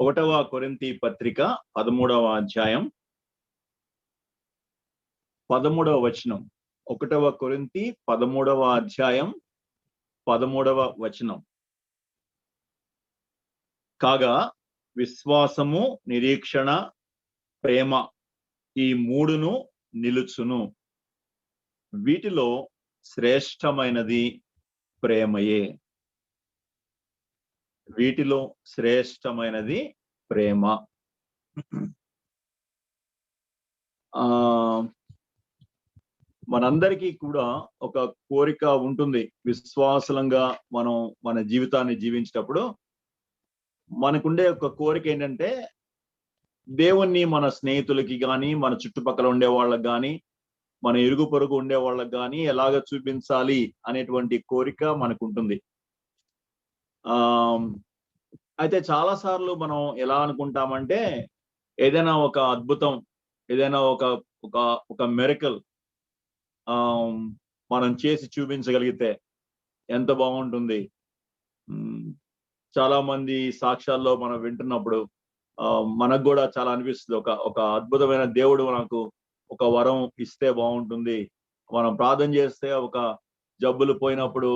ఒకటవ కొరింథీ పత్రిక 13వ అధ్యాయం 13వ వచనం. 1వ కొరింథీ 13వ అధ్యాయం 13వ వచనం. కాగా విశ్వాసము, నిరీక్షణ, ప్రేమ ఈ మూడును నిలుచును. వీటిలో శ్రేష్టమైనది ప్రేమయే. వీటిలో శ్రేష్టమైనది ప్రేమ. మనందరికీ కూడా ఒక కోరిక ఉంటుంది. విశ్వాసంగా మనం మన జీవితాన్ని జీవించేటప్పుడు మనకుండే ఒక కోరిక ఏంటంటే, దేవుణ్ణి మన స్నేహితులకి కానీ, మన చుట్టుపక్కల ఉండే వాళ్ళకి కానీ, మన ఇరుగు పొరుగు ఉండే వాళ్ళకి కానీ ఎలాగ చూపించాలి అనేటువంటి కోరిక మనకు ఉంటుంది. అయితే చాలా సార్లు మనం ఎలా అనుకుంటామంటే, ఏదైనా ఒక అద్భుతం, ఏదైనా ఒక మిరకల్ మనం చేసి చూపించగలిగితే ఎంత బాగుంటుంది. చాలా మంది సాక్ష్యాల్లో మనం వింటున్నప్పుడు మనకు కూడా చాలా అనిపిస్తుంది, ఒక అద్భుతమైన దేవుడు మనకు ఒక వరం ఇస్తే బాగుంటుంది. మనం ప్రార్థన చేస్తే ఒక జబ్బులు పోయినప్పుడు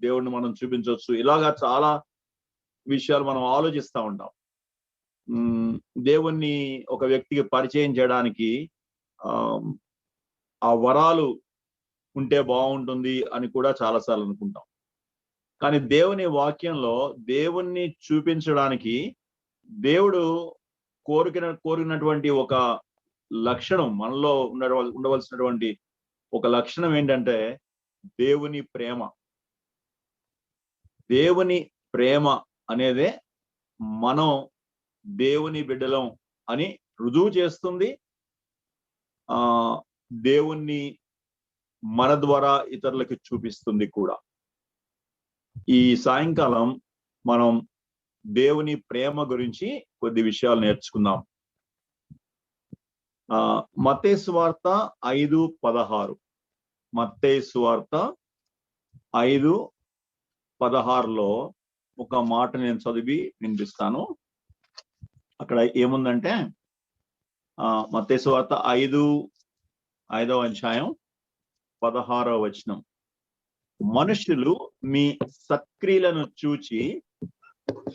దేవుడిని మనం చూపించవచ్చు. ఇలాగా చాలా విషయాలు మనం ఆలోచిస్తూ ఉంటాం. దేవుణ్ణి ఒక వ్యక్తికి పరిచయం చేయడానికి ఆ వరాలు ఉంటే బాగుంటుంది అని కూడా చాలాసార్లు అనుకుంటాం. కానీ దేవుని వాక్యంలో దేవుణ్ణి చూపించడానికి దేవుడు కోరినటువంటి ఒక లక్షణం, మనలో ఉండవలసినటువంటి ఒక లక్షణం ఏంటంటే దేవుని ప్రేమ. దేవుని ప్రేమ అనేదే మనం దేవుని బిడ్డలం అని రుజువు చేస్తుంది. దేవుణ్ణి మన ద్వారా ఇతరులకి చూపిస్తుంది కూడా. ఈ సాయంకాలం మనం దేవుని ప్రేమ గురించి కొద్ది విషయాలు నేర్చుకుందాం. మత్తయి సువార్త 5:16. మత్తయి సువార్త 5:16లో ఒక మాట నేను చదివి వినిపిస్తాను. అక్కడ ఏముందంటే, మత్తయి సువార్త 5వ అధ్యాయం 16వ వచనం. మనుషులు మీ సత్క్రియలను చూచి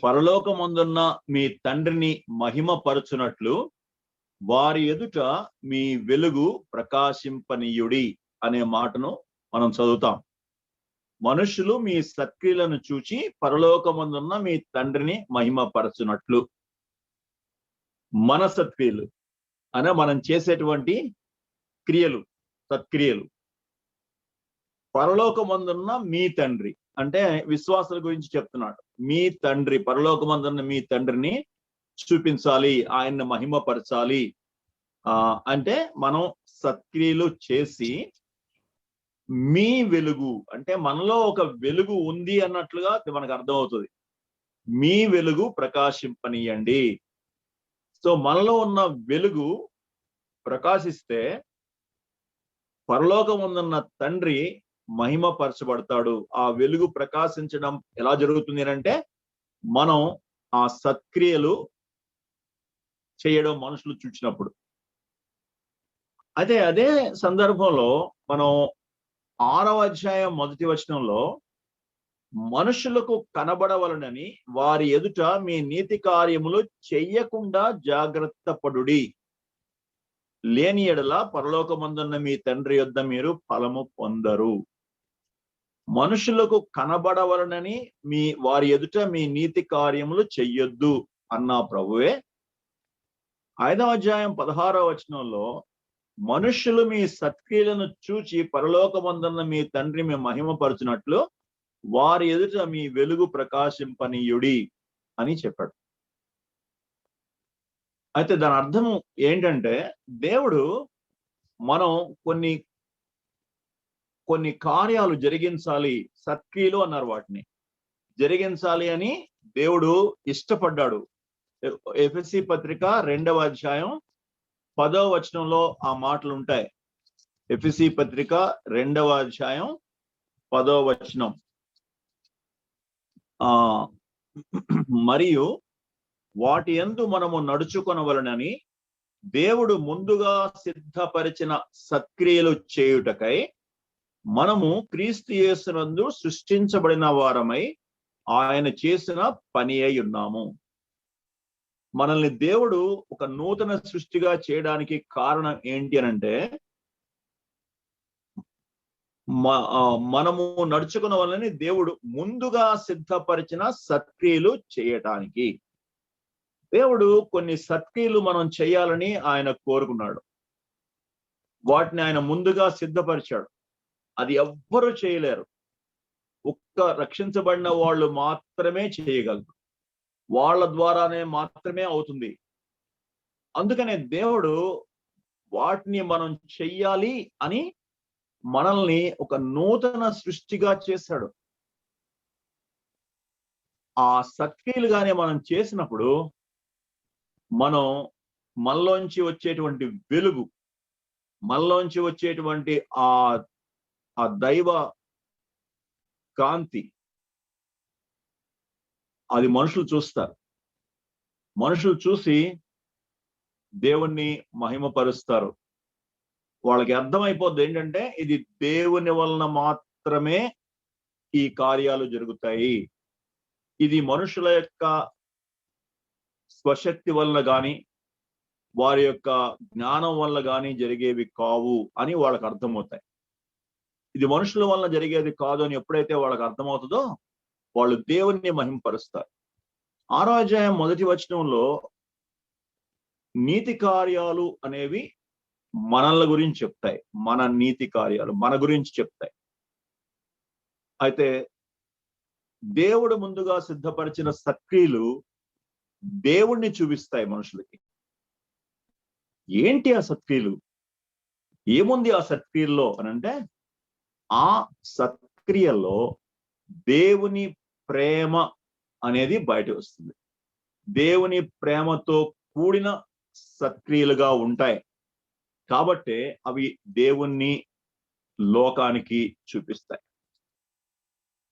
పరలోకమందున్న మీ తండ్రిని మహిమపరచునట్లు వారి ఎదుట మీ వెలుగు ప్రకాశింపనీయుడి అనే మాటను మనం చదువుతాం. మనుషులు మీ సత్క్రియలను చూచి పరలోకమందున్న మీ తండ్రిని మహిమపరచునట్లు. మన సత్క్రియలు అనే మనం చేసేటువంటి క్రియలు, సత్క్రియలు. పరలోకమందున్న మీ తండ్రి అంటే విశ్వాసుల గురించి చెప్తున్నాడు. మీ తండ్రి, పరలోకమందున్న మీ తండ్రిని చూపించాలి, ఆయన్ని మహిమపరచాలి. అంటే మనం సత్క్రియలు చేసి మీ వెలుగు అంటే మనలో ఒక వెలుగు ఉంది అన్నట్లుగా మనకు అర్థమవుతుంది. మీ వెలుగు ప్రకాశింపనీయండి. సో మనలో ఉన్న వెలుగు ప్రకాశిస్తే పరలోకమందున్న తండ్రి మహిమపరచబడతాడు. ఆ వెలుగు ప్రకాశించడం ఎలా జరుగుతుంది అంటే, మనం ఆ సత్క్రియలు చేయడం మనుషులు చూచినప్పుడు. అయితే అదే సందర్భంలో మనం 6వ అధ్యాయం 1వ వచనంలో, మనుషులకు కనబడవలనని వారి ఎదుట మీ నీతి కార్యములు చెయ్యకుండా జాగ్రత్త పడుడి, లేని ఎడల పరలోకమందున్న మీ తండ్రి యొద్ద మీరు ఫలము పొందరు. మనుషులకు కనబడవలనని వారి ఎదుట మీ నీతి కార్యములు చెయ్యొద్దు అన్న ప్రభువే 5వ అధ్యాయం 16వ వచనంలో, మనుషులు మీ సత్క్రియలను చూచి పరలోకమందున్న మీ తండ్రి మీ మహిమపరచునట్లు వారి ఎదుట మీ వెలుగు ప్రకాశింపనీయుడి అని చెప్పాడు. అయితే దాని అర్థం ఏంటంటే, దేవుడు మనం కొన్ని కార్యాలు జరిగించాలి, సత్క్రియలు అన్నారు, వాటిని జరిగించాలి అని దేవుడు ఇష్టపడ్డాడు. ఎఫెసీ పత్రిక 2వ అధ్యాయం 10వ వచనంలో ఆ మాటలు ఉంటాయి. ఎఫెసీ పత్రిక 2వ అధ్యాయం 10వ వచనం. మరియు వాటి యందు మనము నడుచుకొనవలెనని దేవుడు ముందుగా సిద్ధపరిచిన సత్క్రియలు చేయుటకై మనము క్రీస్తు యేసునందు సృష్టించబడిన వారమై ఆయన చేసిన పని అయి ఉన్నాము. మనల్ని దేవుడు ఒక నూతన సృష్టిగా చేయడానికి కారణం ఏంటి అనంటే, మనము నడుచుకున్న వాళ్ళని దేవుడు ముందుగా సిద్ధపరిచిన సత్క్రియలు చేయటానికి. దేవుడు కొన్ని సత్క్రియలు మనం చేయాలని ఆయన కోరుకున్నాడు. వాటిని ఆయన ముందుగా సిద్ధపరిచాడు. అది ఎవ్వరూ చేయలేరు. ఒక్క రక్షించబడిన వాళ్ళు మాత్రమే చేయగలరు. వాళ్ళ ద్వారానే మాత్రమే అవుతుంది. అందుకనే దేవుడు వాటిని మనం చెయ్యాలి అని మనల్ని ఒక నూతన సృష్టిగా చేశాడు. ఆ సత్క్రియలుగానే మనం చేసినప్పుడు మనం మనలోంచి వచ్చేటువంటి వెలుగు, మనలోంచి వచ్చేటువంటి ఆ దైవ కాంతి, అది మనుషులు చూస్తారు. మనుషులు చూసి దేవుణ్ణి మహిమపరుస్తారు. వాళ్ళకి అర్థమైపోద్ది ఏంటంటే, ఇది దేవుని వలన మాత్రమే ఈ కార్యాలు జరుగుతాయి. ఇది మనుషుల యొక్క స్వశక్తి వల్ల గాని, వారి యొక్క జ్ఞానం వల్ల గాని జరిగేవి కావు అని వాళ్ళకి అర్థమవుతాయి. ఇది మనుషుల వల్ల జరిగేది కాదు అని ఎప్పుడైతే వాళ్ళకి అర్థమవుతుందో, వాళ్ళు దేవుణ్ణి మహిమపరుస్తారు. 6వ అధ్యాయం 1వ వచనంలో నీతి కార్యాలు అనేవి మనల గురించి చెప్తాయి. మన నీతి కార్యాలు మన గురించి చెప్తాయి. అయితే దేవుడు ముందుగా సిద్ధపరిచిన సత్క్రియలు దేవుణ్ణి చూపిస్తాయి మనుషులకి. ఏంటి ఆ సత్క్రియలు? ఏముంది ఆ సత్క్రియల్లో అనంటే, ఆ సత్క్రియల్లో దేవుని ప్రేమ అనేది బయట వస్తుంది. దేవుని ప్రేమతో కూడిన సత్క్రియలుగా ఉంటాయి. కాబట్టి అవి దేవుణ్ణి లోకానికి చూపిస్తాయి.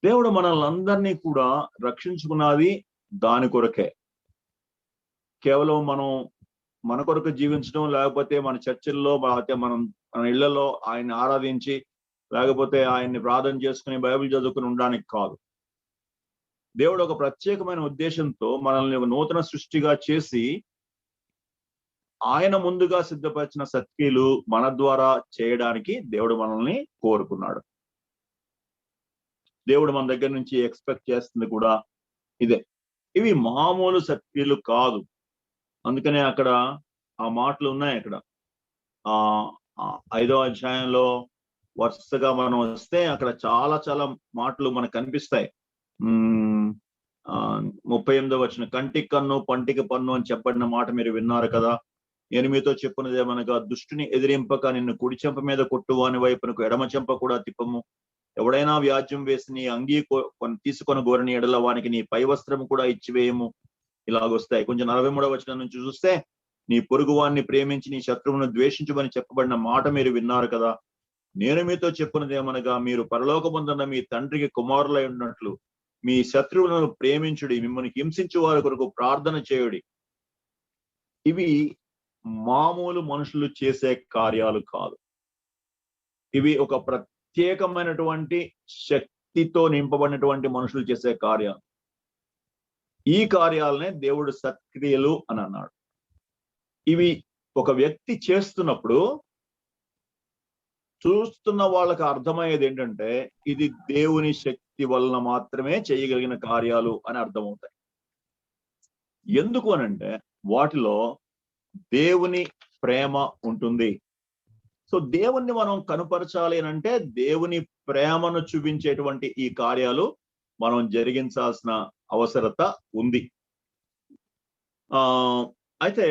దేవుడు మనల్ని కూడా రక్షించుకున్నది దాని కొరకే. కేవలం మనం మన కొరకు జీవించడం, లేకపోతే మన చర్చిల్లో, లేకపోతే మన ఇళ్లలో ఆయన్ని ఆరాధించి, లేకపోతే ఆయన్ని ప్రార్థన చేసుకుని బైబిల్ చదువుకుని ఉండడానికి కాదు. దేవుడు ఒక ప్రత్యేకమైన ఉద్దేశంతో మనల్ని ఒక నూతన సృష్టిగా చేసి ఆయన ముందుగా సిద్ధపరిచిన సత్క్రియలు మన ద్వారా చేయడానికి దేవుడు మనల్ని కోరుకున్నాడు. దేవుడు మన దగ్గర నుంచి ఎక్స్పెక్ట్ చేస్తుంది కూడా ఇదే. ఇవి మామూలు సత్క్రియలు కాదు. అందుకనే అక్కడ ఆ మాటలు ఉన్నాయి. అక్కడ 5వ అధ్యాయంలో వరుసగా మనం వస్తే అక్కడ చాలా చాలా మాటలు మనకు కనిపిస్తాయి. 38వ వచనం, కంటికి కన్ను పంటికి పన్ను అని చెప్పబడిన మాట మీరు విన్నారు కదా. నేను మీతో చెప్పున్నదేమనగా, దుష్టుని ఎదిరింపక నిన్ను కుడి చెంప మీద కొట్టువాని వైపునకు ఎడమ చెంప కూడా తిప్పము. ఎవడైనా వ్యాజ్యం వేసి నీ అంగీ తీసుకొని గోరని ఎడల వానికి నీ పై వస్త్రము కూడా ఇచ్చివేయము. ఇలాగొస్తాయి. కొంచెం 43వ వచనం నుంచి చూస్తే, నీ పొరుగువాన్ని ప్రేమించి నీ శత్రువును ద్వేషించమని చెప్పబడిన మాట మీరు విన్నారు కదా. నేను మీతో చెప్పున్నదేమనగా, మీరు పరలోకమందున్న మీ తండ్రికి కుమారులై ఉన్నట్లు మీ శత్రువులను ప్రేమించుడి, మిమ్మల్ని హింసించు వారి కొరకు ప్రార్థన చేయుడి. ఇవి మామూలు మనుషులు చేసే కార్యాలు కాదు. ఇవి ఒక ప్రత్యేకమైనటువంటి శక్తితో నింపబడినటువంటి మనుషులు చేసే కార్యాలు. ఈ కార్యాలనే దేవుడు సత్క్రియలు అని అన్నాడు. ఇవి ఒక వ్యక్తి చేస్తున్నప్పుడు చూస్తున్న వాళ్ళకి అర్థమయ్యేది ఏంటంటే, ఇది దేవుని శక్తి వలన మాత్రమే చేయగలిగిన కార్యాలు అని అర్థమవుతాయి. ఎందుకు అనంటే, వాటిలో దేవుని ప్రేమ ఉంటుంది. సో దేవుణ్ణి మనం కనుపరచాలి అంటే దేవుని ప్రేమను చూపించేటువంటి ఈ కార్యాలు మనం జరిగించాల్సిన అవసరత ఉంది. అయితే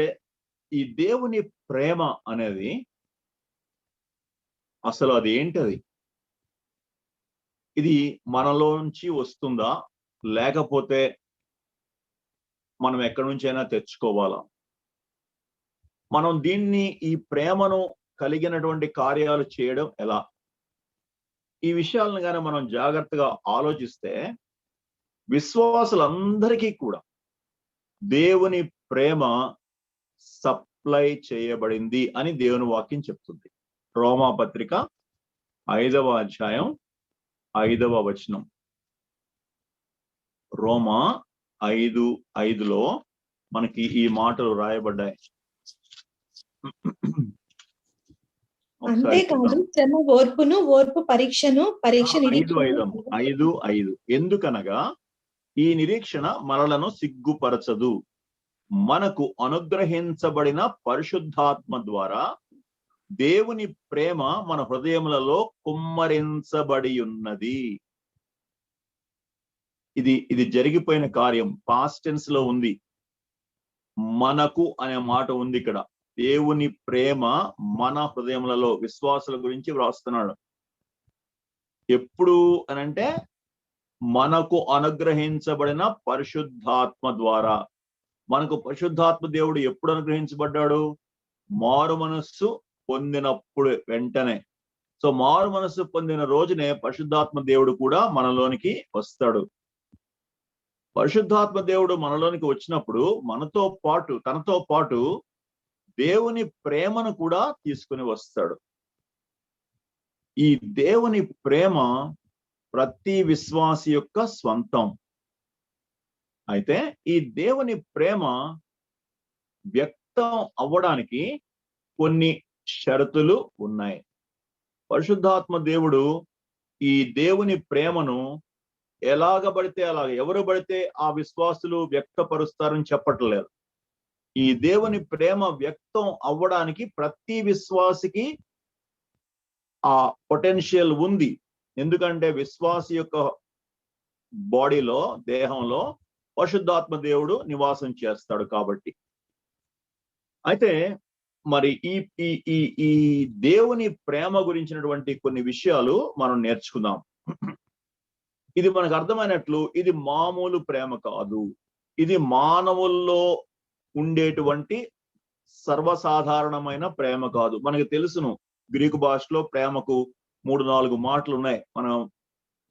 ఈ దేవుని ప్రేమ అనేది అసలు అది ఏంటది? ఇది మనలోంచి వస్తుందా, లేకపోతే మనం ఎక్కడి నుంచైనా తెచ్చుకోవాలా? మనం దీన్ని, ఈ ప్రేమను కలిగినటువంటి కార్యాలు చేయడం ఎలా? ఈ విషయాలను కానీ మనం జాగ్రత్తగా ఆలోచిస్తే, విశ్వాసులందరికీ కూడా దేవుని ప్రేమ సప్లై చేయబడింది అని దేవుని వాక్యం చెప్తుంది. రోమా పత్రిక 5వ అధ్యాయం 5వ వచనం. రోమా 5:5లో మనకి ఈ మాటలు రాయబడ్డాయి. అంతేకాదు శ్రమ ఓర్పును, ఓర్పు పరీక్షను, పరీక్ష నిరీక్షణ. 5:5 ఎందుకనగా ఈ నిరీక్షణ మనలను సిగ్గుపరచదు, మనకు అనుగ్రహించబడిన పరిశుద్ధాత్మ ద్వారా దేవుని ప్రేమ మన హృదయములలో కుమ్మరించబడి ఉన్నది. ఇది జరిగిపోయిన కార్యం, పాస్ట్ టెన్స్ లో ఉంది. మనకు అనే మాట ఉంది ఇక్కడ. దేవుని ప్రేమ మన హృదయములలో, విశ్వాసుల గురించి వ్రాస్తున్నాడు. ఎప్పుడు అనంటే మనకు అనుగ్రహించబడిన పరిశుద్ధాత్మ ద్వారా. మనకు పరిశుద్ధాత్మ దేవుడు ఎప్పుడు అనుగ్రహించబడ్డాడు? మారు మనస్సు పొందినప్పుడు, వెంటనే. సో మారు మనస్సు పొందిన రోజునే పరిశుద్ధాత్మ దేవుడు కూడా మనలోనికి వస్తాడు. పరిశుద్ధాత్మ దేవుడు మనలోనికి వచ్చినప్పుడు తనతో పాటు దేవుని ప్రేమను కూడా తీసుకుని వస్తాడు. ఈ దేవుని ప్రేమ ప్రతి విశ్వాసి యొక్క స్వంతం. అయితే ఈ దేవుని ప్రేమ వ్యక్తం అవ్వడానికి కొన్ని షరతులు ఉన్నాయి. పరిశుద్ధాత్మ దేవుడు ఈ దేవుని ప్రేమను ఎలాగ పడితే అలాగ, ఎవరు పడితే ఆ విశ్వాసులు వ్యక్తపరుస్తారని చెప్పట్లేదు. ఈ దేవుని ప్రేమ వ్యక్తం అవ్వడానికి ప్రతి విశ్వాసికి ఆ పొటెన్షియల్ ఉంది. ఎందుకంటే విశ్వాసి యొక్క బాడీలో, దేహంలో పరిశుద్ధాత్మ దేవుడు నివాసం చేస్తాడు కాబట్టి. అయితే మరి ఈ దేవుని ప్రేమ గురించినటువంటి కొన్ని విషయాలు మనం నేర్చుకుందాం. ఇది మనకు అర్థమైనట్లు ఇది మామూలు ప్రేమ కాదు. ఇది మానవుల్లో ఉండేటువంటి సర్వసాధారణమైన ప్రేమ కాదు. మనకి తెలుసును, గ్రీకు భాషలో ప్రేమకు 3-4 మాటలు ఉన్నాయి. మనం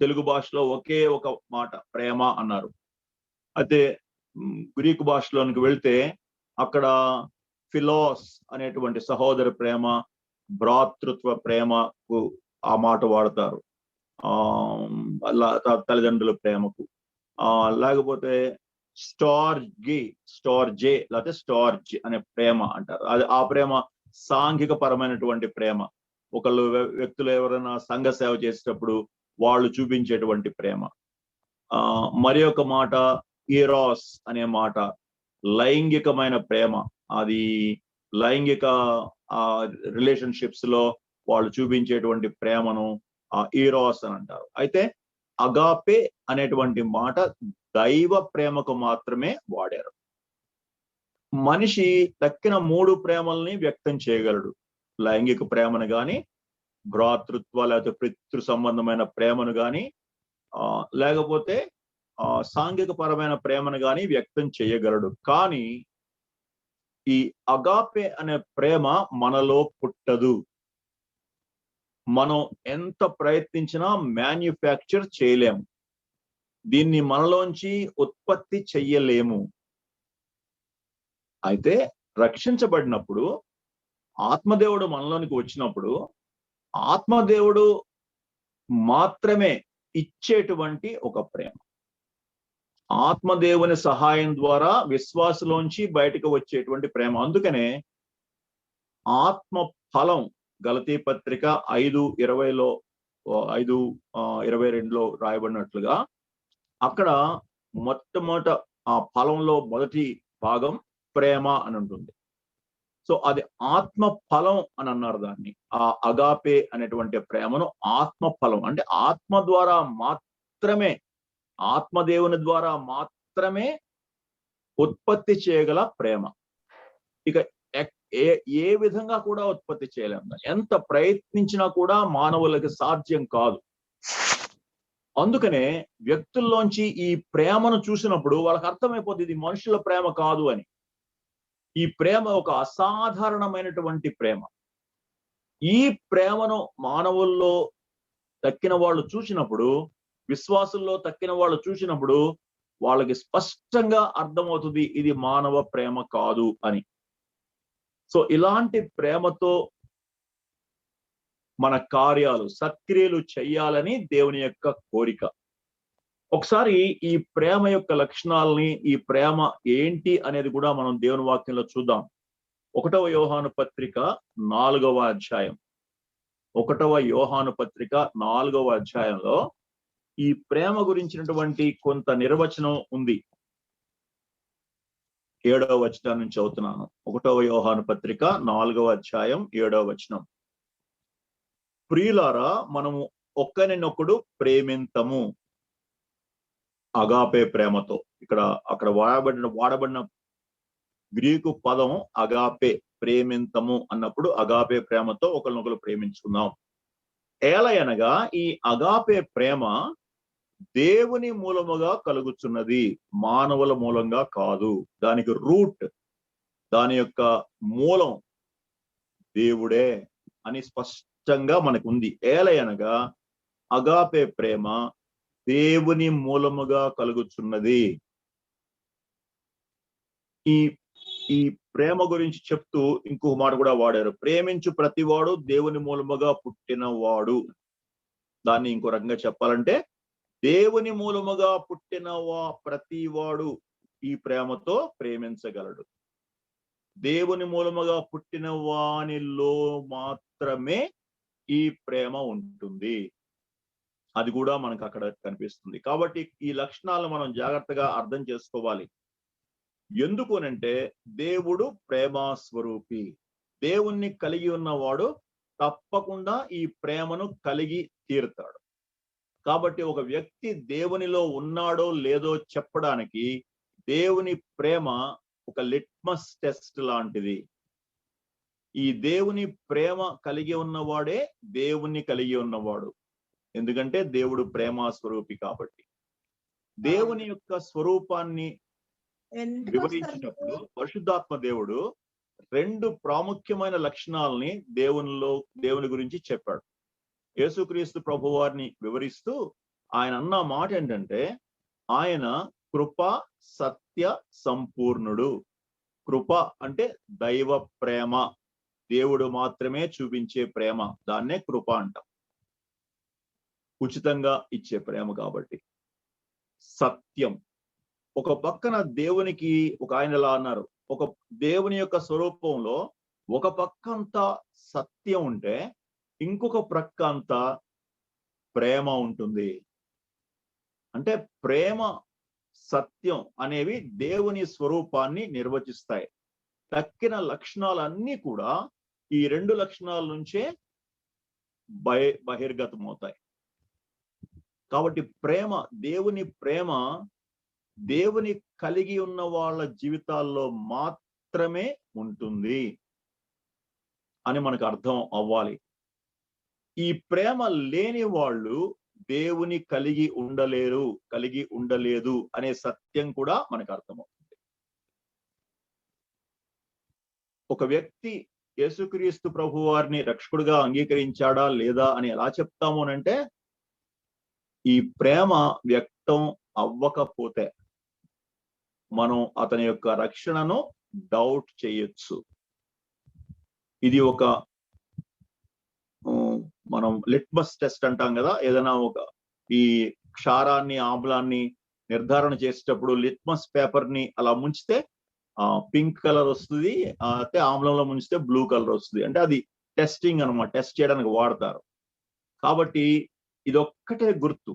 తెలుగు భాషలో ఒకే ఒక మాట ప్రేమ అన్నారు. అయితే గ్రీకు భాషలోనికి వెళ్తే అక్కడ ఫిలోస్ అనేటువంటి సహోదర ప్రేమ, భ్రాతృత్వ ప్రేమకు ఆ మాట వాడతారు. తల్లిదండ్రుల ప్రేమకు, లేకపోతే స్టార్జే లేకపోతే స్టార్జ్ అనే ప్రేమ అంటారు. అది ఆ ప్రేమ సాంఘిక పరమైనటువంటి ప్రేమ. ఒకళ్ళు వ్యక్తులు ఎవరైనా సంఘ సేవ చేసేటప్పుడు వాళ్ళు చూపించేటువంటి ప్రేమ. మరి ఒక మాట ఈరాస్ అనే మాట, లైంగికమైన ప్రేమ. అది లైంగిక రిలేషన్షిప్స్ లో వాళ్ళు చూపించేటువంటి ప్రేమను ఈరాస్ అని అంటారు. అయితే అగాపే అనేటువంటి మాట దైవ ప్రేమకు మాత్రమే వాడారు. మనిషి తక్కిన 3 ప్రేమల్ని వ్యక్తం చేయగలడు. లైంగిక ప్రేమను గాని, భ్రాతృత్వ లేకపోతే పితృ సంబంధమైన ప్రేమను గాని, లేకపోతే సాంఘిక పరమైన ప్రేమను గాని వ్యక్తం చేయగలడు. కానీ ఈ అగాపే అనే ప్రేమ మనలో పుట్టదు. మనం ఎంత ప్రయత్నించినా మ్యానుఫ్యాక్చర్ చేయలేము. దీన్ని మనలోంచి ఉత్పత్తి చెయ్యలేము. అయితే రక్షించబడినప్పుడు, ఆత్మదేవుడు మనలోనికి వచ్చినప్పుడు, ఆత్మదేవుడు మాత్రమే ఇచ్చేటువంటి ఒక ప్రేమ. ఆత్మదేవుని సహాయం ద్వారా విశ్వాసలోంచి బయటకు వచ్చేటువంటి ప్రేమ. అందుకనే ఆత్మ ఫలం గలతీ పత్రిక 5:20లో 5:22లో రాయబడినట్లుగా అక్కడ మొట్టమొదట ఆ ఫలంలో మొదటి భాగం ప్రేమ అని ఉంటుంది. సో అది ఆత్మ ఫలం అని అన్నారు దాన్ని. ఆ అగాపే అనేటువంటి ప్రేమను ఆత్మ ఫలం అంటే ఆత్మ ద్వారా మాత్రమే, ఆత్మదేవుని ద్వారా మాత్రమే ఉత్పత్తి చేయగల ప్రేమ. ఇక ఏ విధంగా కూడా ఉత్పత్తి చేయలేము. ఎంత ప్రయత్నించినా కూడా మానవులకి సాధ్యం కాదు. అందుకనే వ్యక్తుల్లోంచి ఈ ప్రేమను చూసినప్పుడు వాళ్ళకి అర్థమైపోతుంది ఇది మనుషుల ప్రేమ కాదు అని. ఈ ప్రేమ ఒక అసాధారణమైనటువంటి ప్రేమ. ఈ ప్రేమను మానవుల్లో తక్కిన వాళ్ళు చూసినప్పుడు, విశ్వాసుల్లో తక్కిన వాళ్ళు చూసినప్పుడు వాళ్ళకి స్పష్టంగా అర్థమవుతుంది ఇది మానవ ప్రేమ కాదు అని. సో ఇలాంటి ప్రేమతో మన కార్యాలు సత్క్రియలు చెయ్యాలని దేవుని యొక్క కోరిక. ఒకసారి ఈ ప్రేమ యొక్క లక్షణాలని, ఈ ప్రేమ ఏంటి అనేది కూడా మనం దేవుని వాక్యంలో చూద్దాం. 1వ యోహాను పత్రిక 4వ అధ్యాయం. 1వ యోహాను పత్రిక 4వ అధ్యాయంలో ఈ ప్రేమ గురించినటువంటి కొంత నిర్వచనం ఉంది. 7వ వచనం నుంచి చదువుతున్నాను. 1వ యోహాను పత్రిక 4వ అధ్యాయం 7వ వచనం. ప్రియులారా, మనము ఒక్కరినొకడు ప్రేమింతము. అగాపే ప్రేమతో. అక్కడ వాడబడిన గ్రీకు పదం అగాపే, ప్రేమింతము అన్నప్పుడు అగాపే ప్రేమతో ఒకరినొకరు ప్రేమించుకుందాం. ఏలయనగా ఈ అగాపే ప్రేమ దేవుని మూలముగా కలుగుచున్నది, మానవుల మూలంగా కాదు. దానికి రూట్, దాని యొక్క మూలం దేవుడే అని స్పష్టంగా మనకు ఉంది. ఏలయనగా అగాపే ప్రేమ దేవుని మూలముగా కలుగుచున్నది. ఈ ప్రేమ గురించి చెప్తూ ఇంకొక మాట కూడా వాడారు, ప్రేమించు ప్రతివాడు దేవుని మూలముగా పుట్టినవాడు. దాన్ని ఇంకో రకంగా చెప్పాలంటే దేవుని మూలముగా పుట్టిన ప్రతివాడు ఈ ప్రేమతో ప్రేమించగలడు. దేవుని మూలముగా పుట్టిన వానిలో మాత్రమే ఈ ప్రేమ ఉంటుంది. అది కూడా మనకు అక్కడ కనిపిస్తుంది. కాబట్టి ఈ లక్షణాలను మనం జాగ్రత్తగా అర్థం చేసుకోవాలి. ఎందుకు అనంటే దేవుడు ప్రేమా స్వరూపి. దేవుణ్ణి కలిగి ఉన్నవాడు తప్పకుండా ఈ ప్రేమను కలిగి తీరుతాడు. కాబట్టి ఒక వ్యక్తి దేవునిలో ఉన్నాడో లేదో చెప్పడానికి దేవుని ప్రేమ ఒక లిట్మస్ టెస్ట్ లాంటిది. ఈ దేవుని ప్రేమ కలిగి ఉన్నవాడే దేవుణ్ణి కలిగి ఉన్నవాడు. ఎందుకంటే దేవుడు ప్రేమా స్వరూపి కాబట్టి. దేవుని యొక్క స్వరూపాన్ని వివరించినప్పుడు పరిశుద్ధాత్మ దేవుడు 2 ప్రాముఖ్యమైన లక్షణాలని దేవుని గురించి చెప్పాడు. యేసుక్రీస్తు ప్రభు వారిని వివరిస్తూ ఆయన అన్న మాట ఏంటంటే, ఆయన కృప సత్య సంపూర్ణుడు. కృప అంటే దైవ ప్రేమ, దేవుడు మాత్రమే చూపించే ప్రేమ, దాన్నే కృప అంటాం. ఉచితంగా ఇచ్చే ప్రేమ కాబట్టి. సత్యం, ఒక పక్కన దేవునికి ఒక ఆయన ఎలా అన్నారు, ఒక దేవుని యొక్క స్వరూపంలో ఒక పక్కంతా సత్యం ఉంటే ఇంకొక ప్రక్క అంతా ప్రేమ ఉంటుంది. అంటే ప్రేమ సత్యం అనేవి దేవుని స్వరూపాన్ని నిర్వచిస్తాయి. తక్కిన లక్షణాలన్నీ కూడా ఈ 2 లక్షణాల నుంచే బహిర్గతం అవుతాయి. కాబట్టి ప్రేమ దేవుని కలిగి ఉన్న వాళ్ళ జీవితాల్లో మాత్రమే ఉంటుంది అని మనకు అర్థం అవ్వాలి. ఈ ప్రేమ లేని వాళ్ళు దేవుని కలిగి ఉండలేదు అనే సత్యం కూడా మనకు అర్థమవుతుంది. ఒక వ్యక్తి యేసుక్రీస్తు ప్రభు వారిని రక్షకుడిగా అంగీకరించాడా లేదా అని ఎలా చెప్తాము అనంటే, ఈ ప్రేమ వ్యక్తం అవ్వకపోతే మనం అతని యొక్క రక్షణను డౌట్ చేయొచ్చు. ఇది ఒక మనం లిట్మస్ టెస్ట్ అంటాం కదా, ఏదైనా ఈ క్షారాన్ని ఆమ్లాన్ని నిర్ధారణ చేసేటప్పుడు లిట్మస్ పేపర్ ని అలా ముంచితే పింక్ కలర్ వస్తుంది, అయితే ఆమ్లంలో ముంచితే బ్లూ కలర్ వస్తుంది. అంటే అది టెస్టింగ్ అన్నమాట, టెస్ట్ చేయడానికి వాడతారు. కాబట్టి ఇదొక్కటే గుర్తు.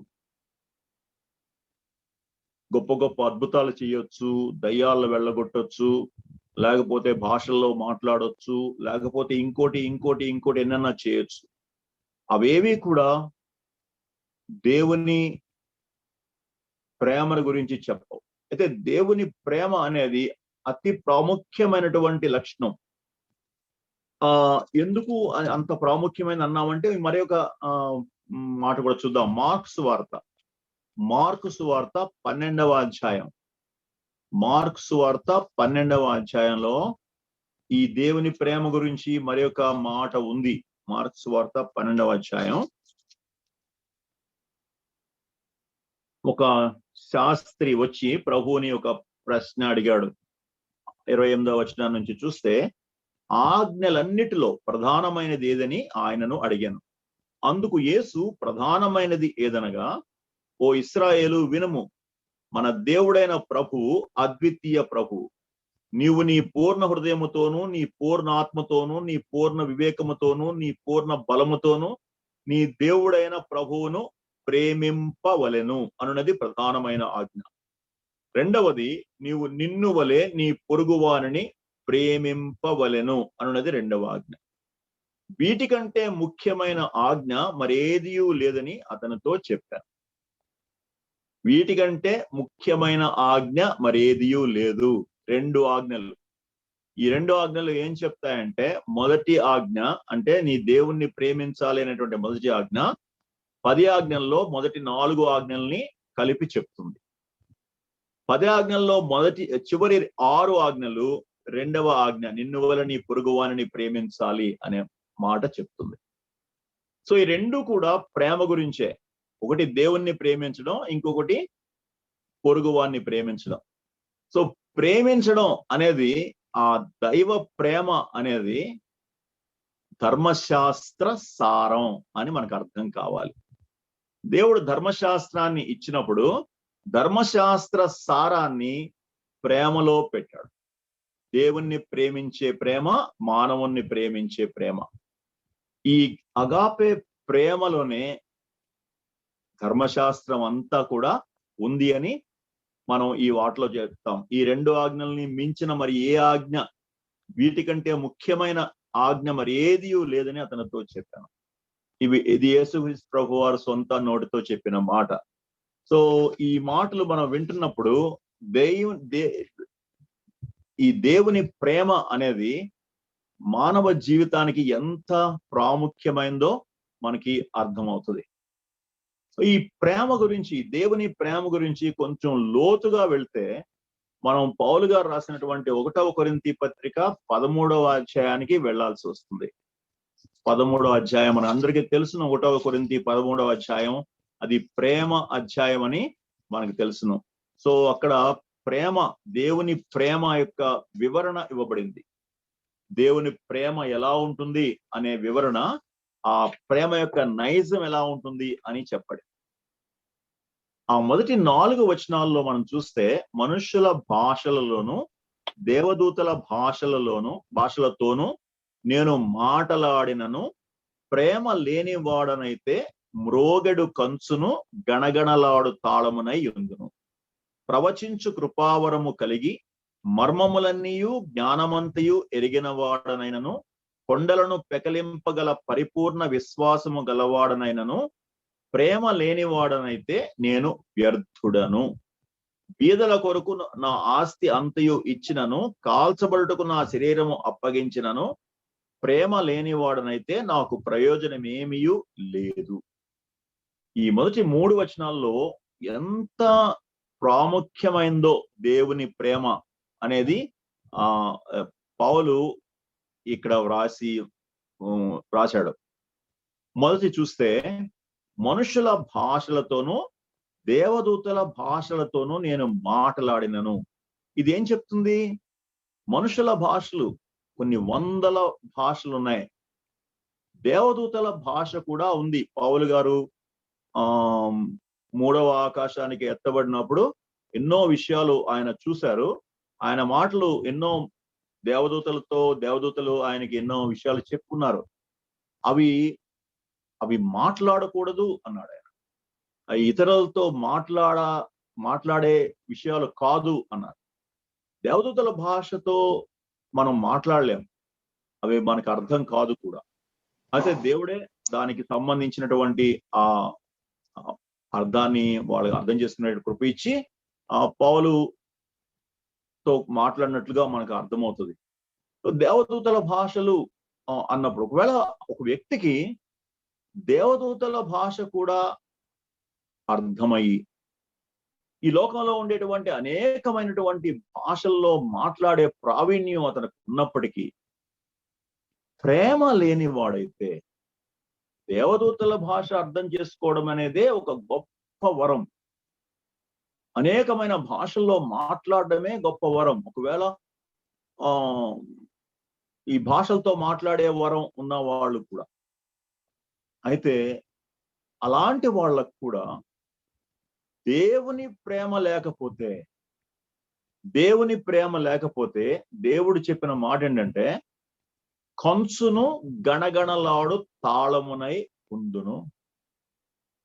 గొప్ప గొప్ప అద్భుతాలు చేయొచ్చు, దయ్యాలను వెళ్ళగొట్టొచ్చు, లేకపోతే భాషల్లో మాట్లాడొచ్చు, లేకపోతే ఇంకోటి ఎన్నన్నా చేయొచ్చు. అవేవి కూడా దేవుని ప్రేమను గురించి చెప్పవు. అయితే దేవుని ప్రేమ అనేది అతి ప్రాముఖ్యమైనటువంటి లక్షణం. ఎందుకు అంత ప్రాముఖ్యమైన అన్నామంటే మరి ఒక మాట కూడా చూద్దాం. మార్కు సువార్త 12వ అధ్యాయం. మార్కు సువార్త 12వ అధ్యాయంలో ఈ దేవుని ప్రేమ గురించి మరి ఒక మాట ఉంది. మార్కు సువార్త 12వ అధ్యాయం. ఒక శాస్త్రి వచ్చి ప్రభువుని ఒక ప్రశ్న అడిగాడు. 28వ వచనం నుంచి చూస్తే, ఆజ్ఞలన్నిటిలో ప్రధానమైనది ఏదని ఆయనను అడిగాను. అందుకు యేసు ప్రధానమైనది ఏదనగా, ఓ ఇశ్రాయేలు వినుము, మన దేవుడైన ప్రభువు అద్వితీయ ప్రభువు. నీవు నీ పూర్ణ హృదయముతోనూ, నీ పూర్ణ ఆత్మతోనూ, నీ పూర్ణ వివేకముతోనూ, నీ పూర్ణ బలముతోనూ నీ దేవుడైన ప్రభువును ప్రేమింపవలెను అనున్నది ప్రధానమైన ఆజ్ఞ. రెండవది, నీవు నిన్ను వలె నీ పొరుగువానిని ప్రేమింపవలెను అనున్నది రెండవ ఆజ్ఞ. వీటికంటే ముఖ్యమైన ఆజ్ఞ మరేదియూ లేదని అతనితో చెప్పాను. వీటికంటే ముఖ్యమైన ఆజ్ఞ మరేదియూ లేదు. 2 ఆజ్ఞలు. ఈ 2 ఆజ్ఞలు ఏం చెప్తాయంటే, మొదటి ఆజ్ఞ అంటే నీ దేవుణ్ణి ప్రేమించాలి అనేటువంటి మొదటి ఆజ్ఞ 10 ఆజ్ఞల్లో మొదటి 4 ఆజ్ఞల్ని కలిపి చెప్తుంది. 10 ఆజ్ఞల్లో చివరి 6 ఆజ్ఞలు రెండవ ఆజ్ఞ, నిన్ను వలె నీ పొరుగువానిని ప్రేమించాలి అనే మాట చెప్తుంది. సో ఈ 2 కూడా ప్రేమ గురించే. ఒకటి దేవుణ్ణి ప్రేమించడం, ఇంకొకటి పొరుగువాన్ని ప్రేమించడం. సో ప్రేమించడం అనేది, ఆ దైవ ప్రేమ అనేది ధర్మశాస్త్ర సారం అని మనకు అర్థం కావాలి. దేవుడు ధర్మశాస్త్రాన్ని ఇచ్చినప్పుడు ధర్మశాస్త్ర సారాన్ని ప్రేమలో పెట్టాడు. దేవుణ్ణి ప్రేమించే ప్రేమ, మానవుణ్ణి ప్రేమించే ప్రేమ. ఈ అగాపే ప్రేమలోనే ధర్మశాస్త్రం అంతా కూడా ఉంది అని మనం ఈ వాటిలో చెప్తాం. ఈ 2 ఆజ్ఞల్ని మించిన మరి ఏ ఆజ్ఞ, వీటికంటే ముఖ్యమైన ఆజ్ఞ మరి ఏది లేదని అతనితో చెప్పాను. ఇది యేసుక్రీస్తు ప్రభు వారు సొంత నోటితో చెప్పిన మాట. సో ఈ మాటలు మనం వింటున్నప్పుడు ఈ దేవుని ప్రేమ అనేది మానవ జీవితానికి ఎంత ప్రాముఖ్యమైందో మనకి అర్థమవుతుంది. ఈ ప్రేమ గురించి, దేవుని ప్రేమ గురించి కొంచెం లోతుగా వెళ్తే మనం పౌలు గారు రాసినటువంటి 1వ కొరింథీ పత్రిక 13వ అధ్యాయానికి వెళ్లాల్సి వస్తుంది. 13వ అధ్యాయం మన అందరికీ తెలుసును. 1వ కొరింథీ 13వ అధ్యాయం అది ప్రేమ అధ్యాయం అని మనకు తెలుసును. సో అక్కడ ప్రేమ, దేవుని ప్రేమ యొక్క వివరణ ఇవ్వబడింది. దేవుని ప్రేమ ఎలా ఉంటుంది అనే వివరణ, ఆ ప్రేమ యొక్క నైజం ఎలా ఉంటుంది అని చెప్పండి. ఆ మొదటి 4 వచనాల్లో మనం చూస్తే, మనుష్యుల భాషలలోను దేవదూతల భాషలతోనూ నేను మాటలాడినను ప్రేమ లేనివాడనైతే మ్రోగెడు కంచును గణగణలాడు తాళమునై ఉందును. ప్రవచించు కృపావరము కలిగి మర్మములన్నీయు జ్ఞానమంతయు ఎరిగిన వాడనైనను, కొండలను పెకలింపగల పరిపూర్ణ విశ్వాసము గలవాడనైనను ప్రేమ లేనివాడనైతే నేను వ్యర్థుడను. బీదల కొరకు నా ఆస్తి అంతయు ఇచ్చినను, కాల్చబడుటకు నా శరీరము అప్పగించినను ప్రేమ లేనివాడనైతే నాకు ప్రయోజనమేమీ లేదు. ఈ మొదటి 3 వచనాల్లో ఎంత ప్రాముఖ్యమైందో దేవుని ప్రేమ అనేది పౌలు ఇక్కడ రాశాడు. మొదటి చూస్తే, మనుషుల భాషలతోనూ దేవదూతల భాషలతోనూ నేను మాట్లాడినను. ఇది ఏం చెప్తుంది? మనుషుల భాషలు కొన్ని వందల భాషలు ఉన్నాయి. దేవదూతల భాష కూడా ఉంది. పౌలు గారు 3వ ఆకాశానికి ఎత్తబడినప్పుడు ఎన్నో విషయాలు ఆయన చూశారు. ఆయన మాటలు ఎన్నో దేవదూతలు ఆయనకి ఎన్నో విషయాలు చెప్పుకున్నారు. అవి మాట్లాడకూడదు అన్నాడు ఆయన. అవి ఇతరులతో మాట్లాడే విషయాలు కాదు అన్నారు. దేవదూతల భాషతో మనం మాట్లాడలేం, అవి మనకు అర్థం కాదు కూడా. అయితే దేవుడే దానికి సంబంధించినటువంటి ఆ అర్థాన్ని వాళ్ళకి అర్థం చేసుకునే కృప ఇచ్చి పౌలుతో మాట్లాడినట్లుగా మనకు అర్థమవుతుంది. దేవదూతల భాషలు అన్నప్పుడు, ఒకవేళ ఒక వ్యక్తికి దేవదూతల భాష కూడా అర్థమయ్యి ఈ లోకంలో ఉండేటువంటి అనేకమైనటువంటి భాషల్లో మాట్లాడే ప్రావీణ్యం అతనికి ఉన్నప్పటికీ ప్రేమ లేని వాడైతే దేవదూతల భాష అర్థం చేసుకోవడం అనేదే ఒక గొప్ప వరం. అనేకమైన భాషల్లో మాట్లాడడమే గొప్ప వరం. ఒకవేళ ఆ ఈ భాషలతో మాట్లాడే వరం ఉన్న వాళ్ళు కూడా, అయితే అలాంటి వాళ్ళకు కూడా దేవుని ప్రేమ లేకపోతే దేవుడు చెప్పిన మాట ఏంటంటే, కంచును గణగణలాడు తాళమునై ఉండును.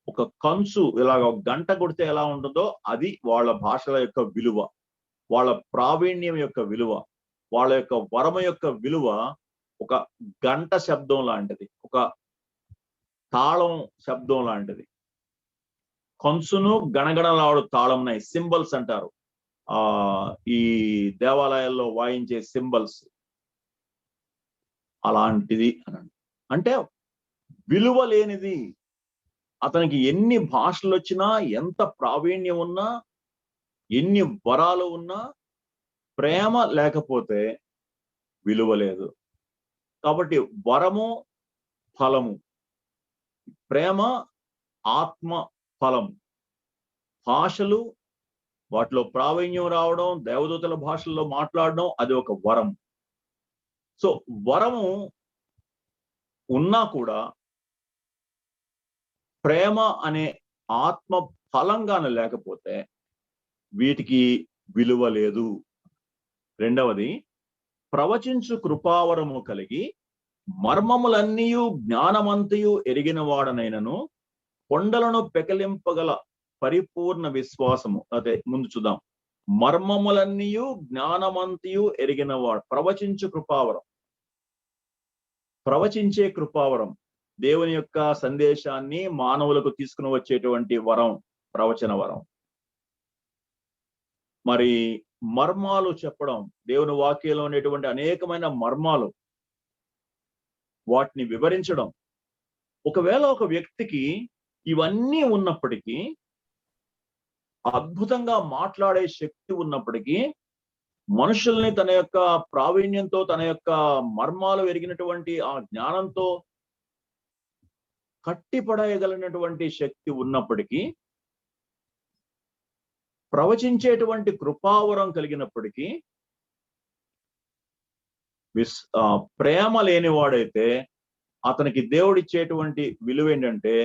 ఒక కంచు ఇలాగ గంట కొడితే ఎలా ఉంటుందో అది వాళ్ళ భాషల యొక్క విలువ, వాళ్ళ ప్రావీణ్యం యొక్క విలువ, వాళ్ళ యొక్క వరమ యొక్క విలువ ఒక గంట శబ్దం లాంటిది, ఒక తాళం శబ్దం లాంటిది. కంచును గణగణలాడు తాళంనై, సింబల్స్ అంటారు ఈ దేవాలయాల్లో వాయించే సింబల్స్, అలాంటిది అనండి. అంటే విలువ లేనిది. అతనికి ఎన్ని భాషలు వచ్చినా, ఎంత ప్రావీణ్యం ఉన్నా, ఎన్ని వరాలు ఉన్నా, ప్రేమ లేకపోతే విలువ లేదు. కాబట్టి వరము ఫలము, ప్రేమ ఆత్మ ఫలం, భాషలు వాటిలో ప్రావీణ్యం రావడం, దేవదూతల భాషల్లో మాట్లాడడం, అది ఒక వరం. సో వరము ఉన్నా కూడా ప్రేమ అనే ఆత్మ ఫలంగానే లేకపోతే వీటికి విలువ లేదు. రెండవది, ప్రవచించు కృపావరము కలిగి మర్మములన్నీయు జ్ఞానమంతయు ఎరిగిన వాడనైనను కొండలను పెకలింపగల పరిపూర్ణ విశ్వాసము. అదే ముందు చూద్దాం. మర్మములన్నీయు జ్ఞానమంతయు ఎరిగిన వాడు. ప్రవచించు కృపావరం, ప్రవచించే కృపావరం, దేవుని యొక్క సందేశాన్ని మానవులకు తీసుకుని వచ్చేటువంటి వరం ప్రవచన వరం. మరి మర్మాలు చెప్పడం, దేవుని వాక్యంలో ఉండేటువంటి అనేకమైన మర్మాలు, వాటిని వివరించడం. ఒకవేళ ఒక వ్యక్తికి ఇవన్నీ ఉన్నప్పటికీ, అద్భుతంగా మాట్లాడే శక్తి ఉన్నప్పటికీ, మనుషుల్ని తన యొక్క ప్రావీణ్యంతో, తన యొక్క మర్మాలు ఎరిగినటువంటి ఆ జ్ఞానంతో కట్టిపడేయగలిగినటువంటి శక్తి ఉన్నప్పటికీ, ప్రవచించేటువంటి కృపావరం కలిగినప్పటికీ ప్రేమ లేనివాడైతే అతనికి దేవుడిచ్చేటువంటి విలువ ఏంటంటే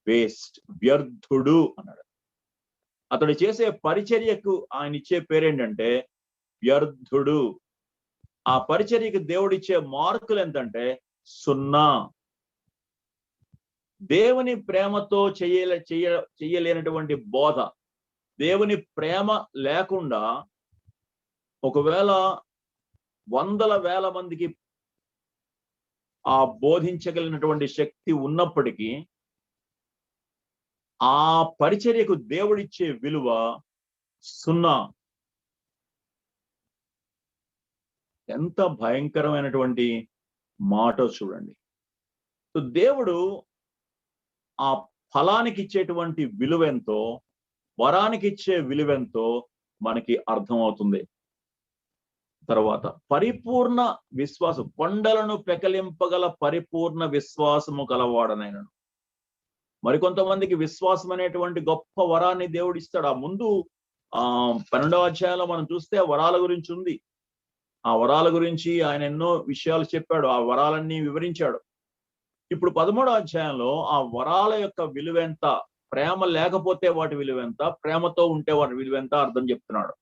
వేస్ట్, వ్యర్థుడు అన్నాడు. అతడు చేసే పరిచర్యకు ఆయన ఇచ్చే పేరేంటంటే వ్యర్థుడు. ఆ పరిచర్యకు దేవుడిచ్చే మార్కులు ఎంతంటే 0. దేవుని ప్రేమతో చెయ్యలేనటువంటి బోధ, దేవుని ప్రేమ లేకుండా ఒకవేళ 100,000 మందికి ఆ బోధించగలిగినటువంటి శక్తి ఉన్నప్పటికీ, ఆ పరిచర్యకు దేవుడిచ్చే విలువ 0. ఎంత భయంకరమైనటువంటి మాట చూడండి. సో దేవుడు ఆ ఫలానికి ఇచ్చేటువంటి విలువెంతో, వరానికి ఇచ్చే విలువెంతో మనకి అర్థమవుతుంది. తర్వాత పరిపూర్ణ విశ్వాసం, కొండలను పెకలింపగల పరిపూర్ణ విశ్వాసము కలవాడనైనను. మరికొంతమందికి విశ్వాసం అనేటువంటి గొప్ప వరాన్ని దేవుడు ఇస్తాడు. ఆ ముందు 12వ అధ్యాయంలో మనం చూస్తే వరాల గురించి ఉంది. ఆ వరాల గురించి ఆయన ఎన్నో విషయాలు చెప్పాడు, ఆ వరాలన్నీ వివరించాడు. ఇప్పుడు 13వ అధ్యాయంలో ఆ వరాల యొక్క విలువెంత, ప్రేమ లేకపోతే వాటి విలువెంత, ప్రేమతో ఉంటే వాటి విలువెంత అర్థం చెప్తున్నాడు.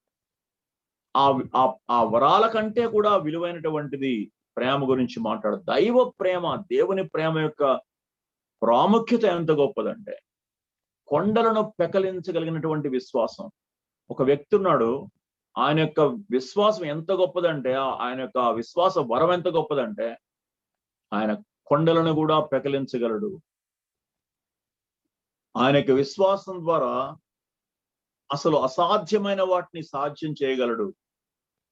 ఆ వరాల కంటే కూడా విలువైనటువంటిది ప్రేమ గురించి మాట్లాడు. దైవ ప్రేమ, దేవుని ప్రేమ యొక్క ప్రాముఖ్యత ఎంత గొప్పదంటే, కొండలను పెకలించగలిగినటువంటి విశ్వాసం. ఒక వ్యక్తి ఉన్నాడు, ఆయన యొక్క విశ్వాసం ఎంత గొప్పదంటే, ఆయన యొక్క విశ్వాస వరం ఎంత గొప్పదంటే, ఆయన కొండలను కూడా పెకలించగలడు. ఆయన యొక్క విశ్వాసం ద్వారా అసలు అసాధ్యమైన వాటిని సాధ్యం చేయగలడు.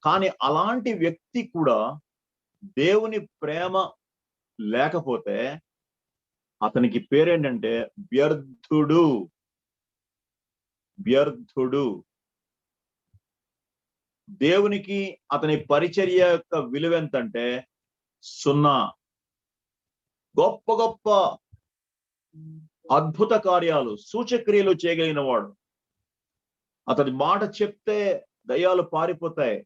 కానీ అలాంటి వ్యక్తి కూడా దేవుని ప్రేమ లేకపోతే అతనికి పేరేంటంటే వ్యర్థుడు. వ్యర్థుడు. దేవునికి అతని పరిచర్య యొక్క విలువ ఎంతంటే 0. గొప్ప గొప్ప అద్భుత కార్యాలు, సూచక్రియలు చేయగలిగిన వాడు, అతని మాట చెప్తే దయ్యాలు పారిపోతాయి,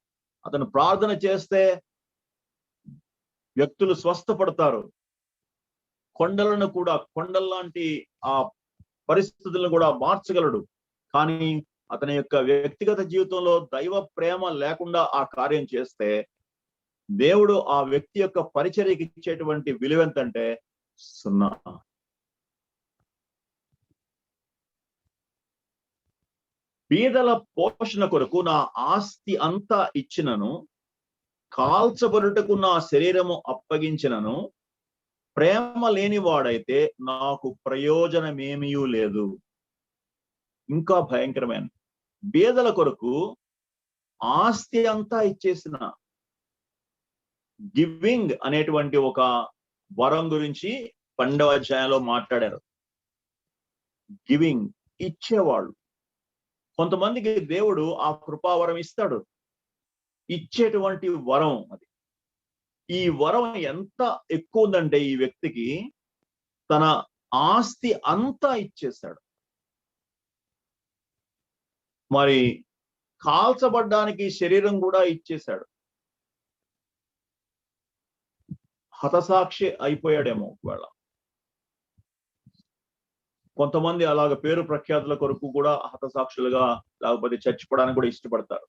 అతను ప్రార్థన చేస్తే వ్యక్తులు స్వస్థపడతారు, కొండల్లాంటి ఆ పరిస్థితులను కూడా మార్చగలడు. కానీ అతని యొక్క వ్యక్తిగత జీవితంలో దైవ ప్రేమ లేకుండా ఆ కార్యం చేస్తే దేవుడు ఆ వ్యక్తి యొక్క పరిచర్యకి ఇచ్చేటువంటి విలువ ఎంతంటే 0. బీదల పోషణ కొరకు నా ఆస్తి అంతా ఇచ్చినను, కాల్చబడుటకు నా శరీరము అప్పగించినను, ప్రేమ లేని వాడైతే నాకు ప్రయోజనమేమీ లేదు. ఇంకా భయంకరమైన, బీదల కొరకు ఆస్తి అంతా ఇచ్చేసిన, గివింగ్ అనేటువంటి ఒక వరం గురించి 12వ అధ్యాయంలో మాట్లాడారు. గివింగ్, ఇచ్చేవాళ్ళు. కొంతమందికి దేవుడు ఆ కృపావరం ఇస్తాడు, ఇచ్చేటువంటి వరం అది. ఈ వరం ఎంత ఎక్కువ ఉందంటే ఈ వ్యక్తికి తన ఆస్తి అంతా ఇచ్చేశాడు. మరి కాల్చబడ్డానికి శరీరం కూడా ఇచ్చేశాడు. హతసాక్షి అయిపోయాడేమో ఒకవేళ. కొంతమంది అలాగ పేరు ప్రఖ్యాతుల కొరకు కూడా హతసాక్షులుగా, లేకపోతే చచ్చిపోవడానికి కూడా ఇష్టపడతారు.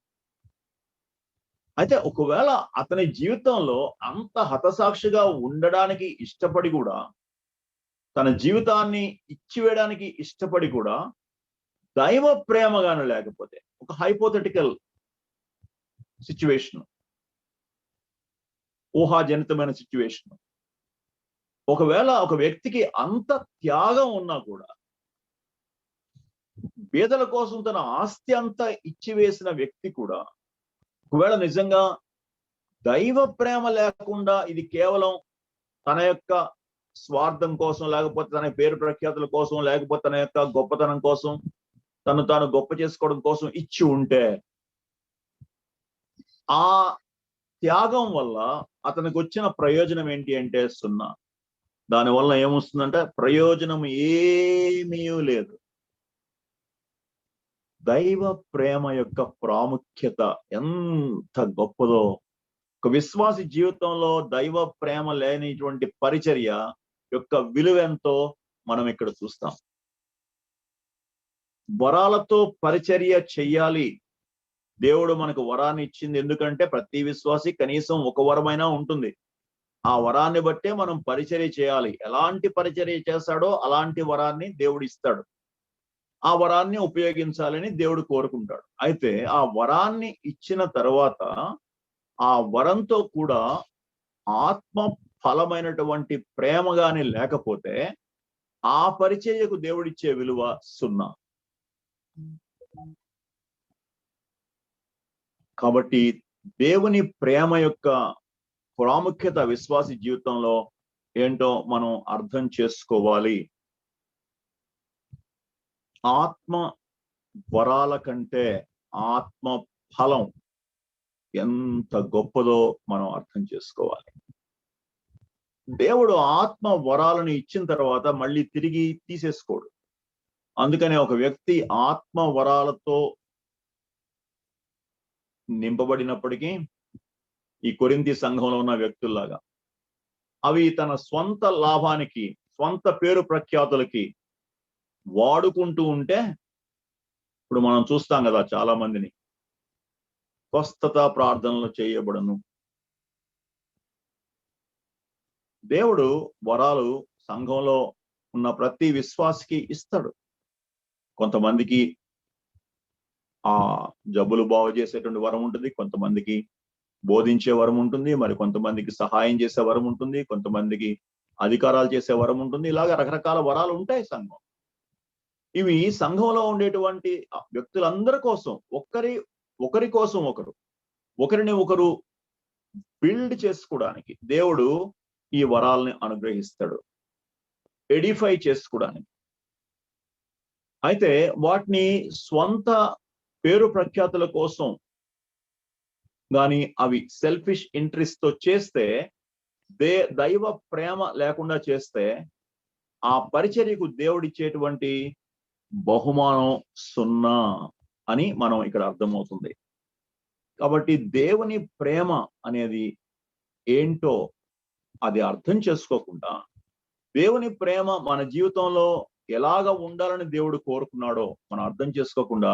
అయితే ఒకవేళ అతని జీవితంలో అంత హతసాక్షిగా ఉండడానికి ఇష్టపడి కూడా, తన జీవితాన్ని ఇచ్చివేయడానికి ఇష్టపడి కూడా దైవ ప్రేమగానే లేకపోతే, ఒక హైపోథెటికల్ సిచ్యువేషన్, ఊహాజనితమైన సిచ్యువేషన్, ఒకవేళ ఒక వ్యక్తికి అంత త్యాగం ఉన్నా కూడా, పేదల కోసం తన ఆస్తి అంతా ఇచ్చివేసిన వ్యక్తి కూడా, ఒకవేళ నిజంగా దైవ ప్రేమ లేకుండా ఇది కేవలం తన యొక్క స్వార్థం కోసం, లేకపోతే తన పేరు ప్రఖ్యాతుల కోసం, లేకపోతే తన యొక్క గొప్పతనం కోసం, తను తాను గొప్ప చేసుకోవడం కోసం ఇచ్చి ఉంటే, ఆ త్యాగం వల్ల అతనికి వచ్చిన ప్రయోజనం ఏంటి అంటే 0. దానివల్ల ఏమొస్తుందంటే ప్రయోజనం ఏమీ లేదు. దైవ ప్రేమ యొక్క ప్రాముఖ్యత ఎంత గొప్పదో, ఒక విశ్వాసి జీవితంలో దైవ ప్రేమ లేనిటువంటి పరిచర్య యొక్క విలువ ఎంతో మనం ఇక్కడ చూస్తాం. వరాలతో పరిచర్య చెయ్యాలి. దేవుడు మనకు వరాన్ని ఇచ్చింది ఎందుకంటే ప్రతి విశ్వాసి కనీసం ఒక వరమైనా ఉంటుంది. ఆ వరాన్ని బట్టే మనం పరిచర్య చేయాలి. ఎలాంటి పరిచర్య చేస్తాడో అలాంటి వరాన్ని దేవుడు ఇస్తాడు. ఆ వరాన్ని ఉపయోగించాలని దేవుడు కోరుకుంటాడు. అయితే ఆ వరాన్ని ఇచ్చిన తర్వాత ఆ వరంతో కూడా ఆత్మ ఫలమైనటువంటి ప్రేమ గాని లేకపోతే ఆ పరిచర్యకు దేవుడిచ్చే విలువ 0. కాబట్టి దేవుని ప్రేమ యొక్క ప్రాముఖ్యత విశ్వాసి జీవితంలో ఏంటో మనం అర్థం చేసుకోవాలి. ఆత్మ వరాల కంటే ఆత్మ ఫలం ఎంత గొప్పదో మనం అర్థం చేసుకోవాలి. దేవుడు ఆత్మ వరాలను ఇచ్చిన తర్వాత మళ్ళీ తిరిగి తీసేసుకోడు. అందుకనే ఒక వ్యక్తి ఆత్మ వరాలతో నింపబడినప్పటికీ, ఈ కొరింథీ సంఘంలో ఉన్న వ్యక్తుల్లాగా అవి తన స్వంత లాభానికి, స్వంత పేరు ప్రఖ్యాతులకి వాడుకుంటూ ఉంటే, ఇప్పుడు మనం చూస్తాం కదా చాలా మందిని, స్వస్థత ప్రార్థనలు చేయబడను. దేవుడు వరాలు సంఘంలో ఉన్న ప్రతి విశ్వాసికి ఇస్తాడు. కొంతమందికి ఆ జబ్బులు బాగు చేసేటువంటి వరం ఉంటుంది, కొంతమందికి బోధించే వరం ఉంటుంది, మరి కొంతమందికి సహాయం చేసే వరం ఉంటుంది, కొంతమందికి అధికారాలు చేసే వరం ఉంటుంది. ఇలాగ రకరకాల వరాలు ఉంటాయి సంఘం. ఇవి సంఘంలో ఉండేటువంటి వ్యక్తులందరి కోసం, ఒకరి కోసం ఒకరిని ఒకరు బిల్డ్ చేసుకోవడానికి దేవుడు ఈ వరాలని అనుగ్రహిస్తాడు, ఎడిఫై చేసుకోవడానికి. అయితే వాటిని స్వంత పేరు ప్రఖ్యాతుల కోసం గాని, అవి సెల్ఫిష్ ఇంట్రెస్ట్ తో చేస్తే, దైవ ప్రేమ లేకుండా చేస్తే, ఆ పరిచర్యకు దేవుడిచ్చేటువంటి బహుమానం 0 అని మనం ఇక్కడ అర్థమవుతుంది. కాబట్టి దేవుని ప్రేమ అనేది ఏంటో అది అర్థం చేసుకోకుండా, దేవుని ప్రేమ మన జీవితంలో ఎలాగ ఉండాలని దేవుడు కోరుకున్నాడో మనం అర్థం చేసుకోకుండా,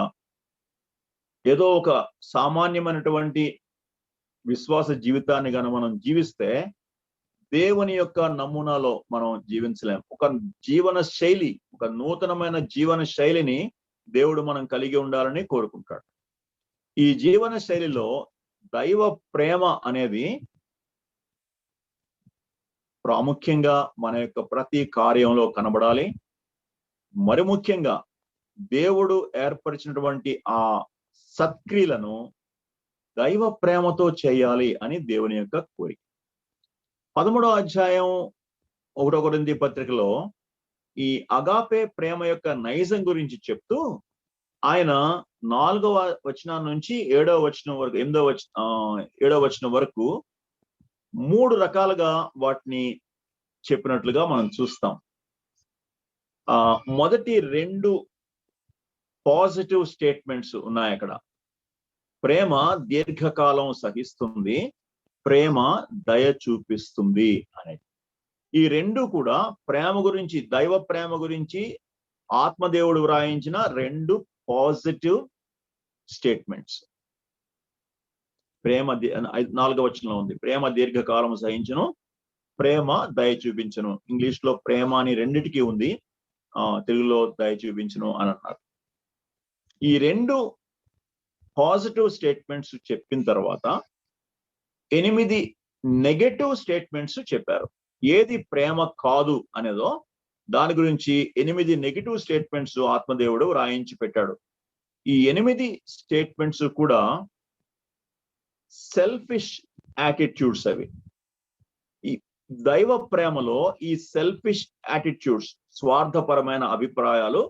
ఏదో ఒక సామాన్యమైనటువంటి విశ్వాస జీవితాన్ని గన మనం జీవిస్తే దేవుని యొక్క నమూనాలో మనం జీవించలేం. ఒక జీవన శైలి, ఒక నూతనమైన జీవన శైలిని దేవుడు మనం కలిగి ఉండాలని కోరుకుంటాడు. ఈ జీవన శైలిలో దైవ ప్రేమ అనేది ప్రాముఖ్యంగా మన యొక్క ప్రతి కార్యంలో కనబడాలి. మరి ముఖ్యంగా దేవుడు ఏర్పరిచినటువంటి ఆ సత్క్రియలను దైవ ప్రేమతో చేయాలి అని దేవుని యొక్క కోరిక. 13వ అధ్యాయం 1 కొరింథీ పత్రికలో ఈ అగాపే ప్రేమ యొక్క నైజం గురించి చెప్తూ ఆయన 4వ వచనం నుంచి 7వ వచనం వరకు 7వ వచనం వరకు 3 రకాలుగా వాటిని చెప్పినట్లుగా మనం చూస్తాం. మొదటి 2 పాజిటివ్ స్టేట్మెంట్స్ ఉన్నాయి అక్కడ. ప్రేమ దీర్ఘకాలం సహిస్తుంది, ప్రేమ దయ చూపిస్తుంది అనేది. ఈ 2 కూడా ప్రేమ గురించి, దైవ ప్రేమ గురించి ఆత్మదేవుడు వ్రాయించిన 2 పాజిటివ్ స్టేట్మెంట్స్. ప్రేమ 4వ వచనంలో ఉంది, ప్రేమ దీర్ఘకాలం సహించును, ప్రేమ దయ చూపించును. ఇంగ్లీష్ లో ప్రేమ అని రెండిటికి ఉంది, తెలుగులో దయ చూపించును అని అన్నారు. ఈ 2 పాజిటివ్ స్టేట్మెంట్స్ చెప్పిన తర్వాత 8 నెగటివ్ స్టేట్మెంట్స్ చెప్పారు. ఏది ప్రేమ కాదు అనేదో దాని గురించి 8 నెగటివ్ స్టేట్మెంట్స్ ఆత్మదేవుడు రాయించి పెట్టాడు. ఈ 8 స్టేట్మెంట్స్ కూడా సెల్ఫిష్ యాటిట్యూడ్స్. అవి ఈ దైవ ప్రేమలో ఈ సెల్ఫిష్ యాటిట్యూడ్స్, స్వార్థపరమైన అభిప్రాయాలు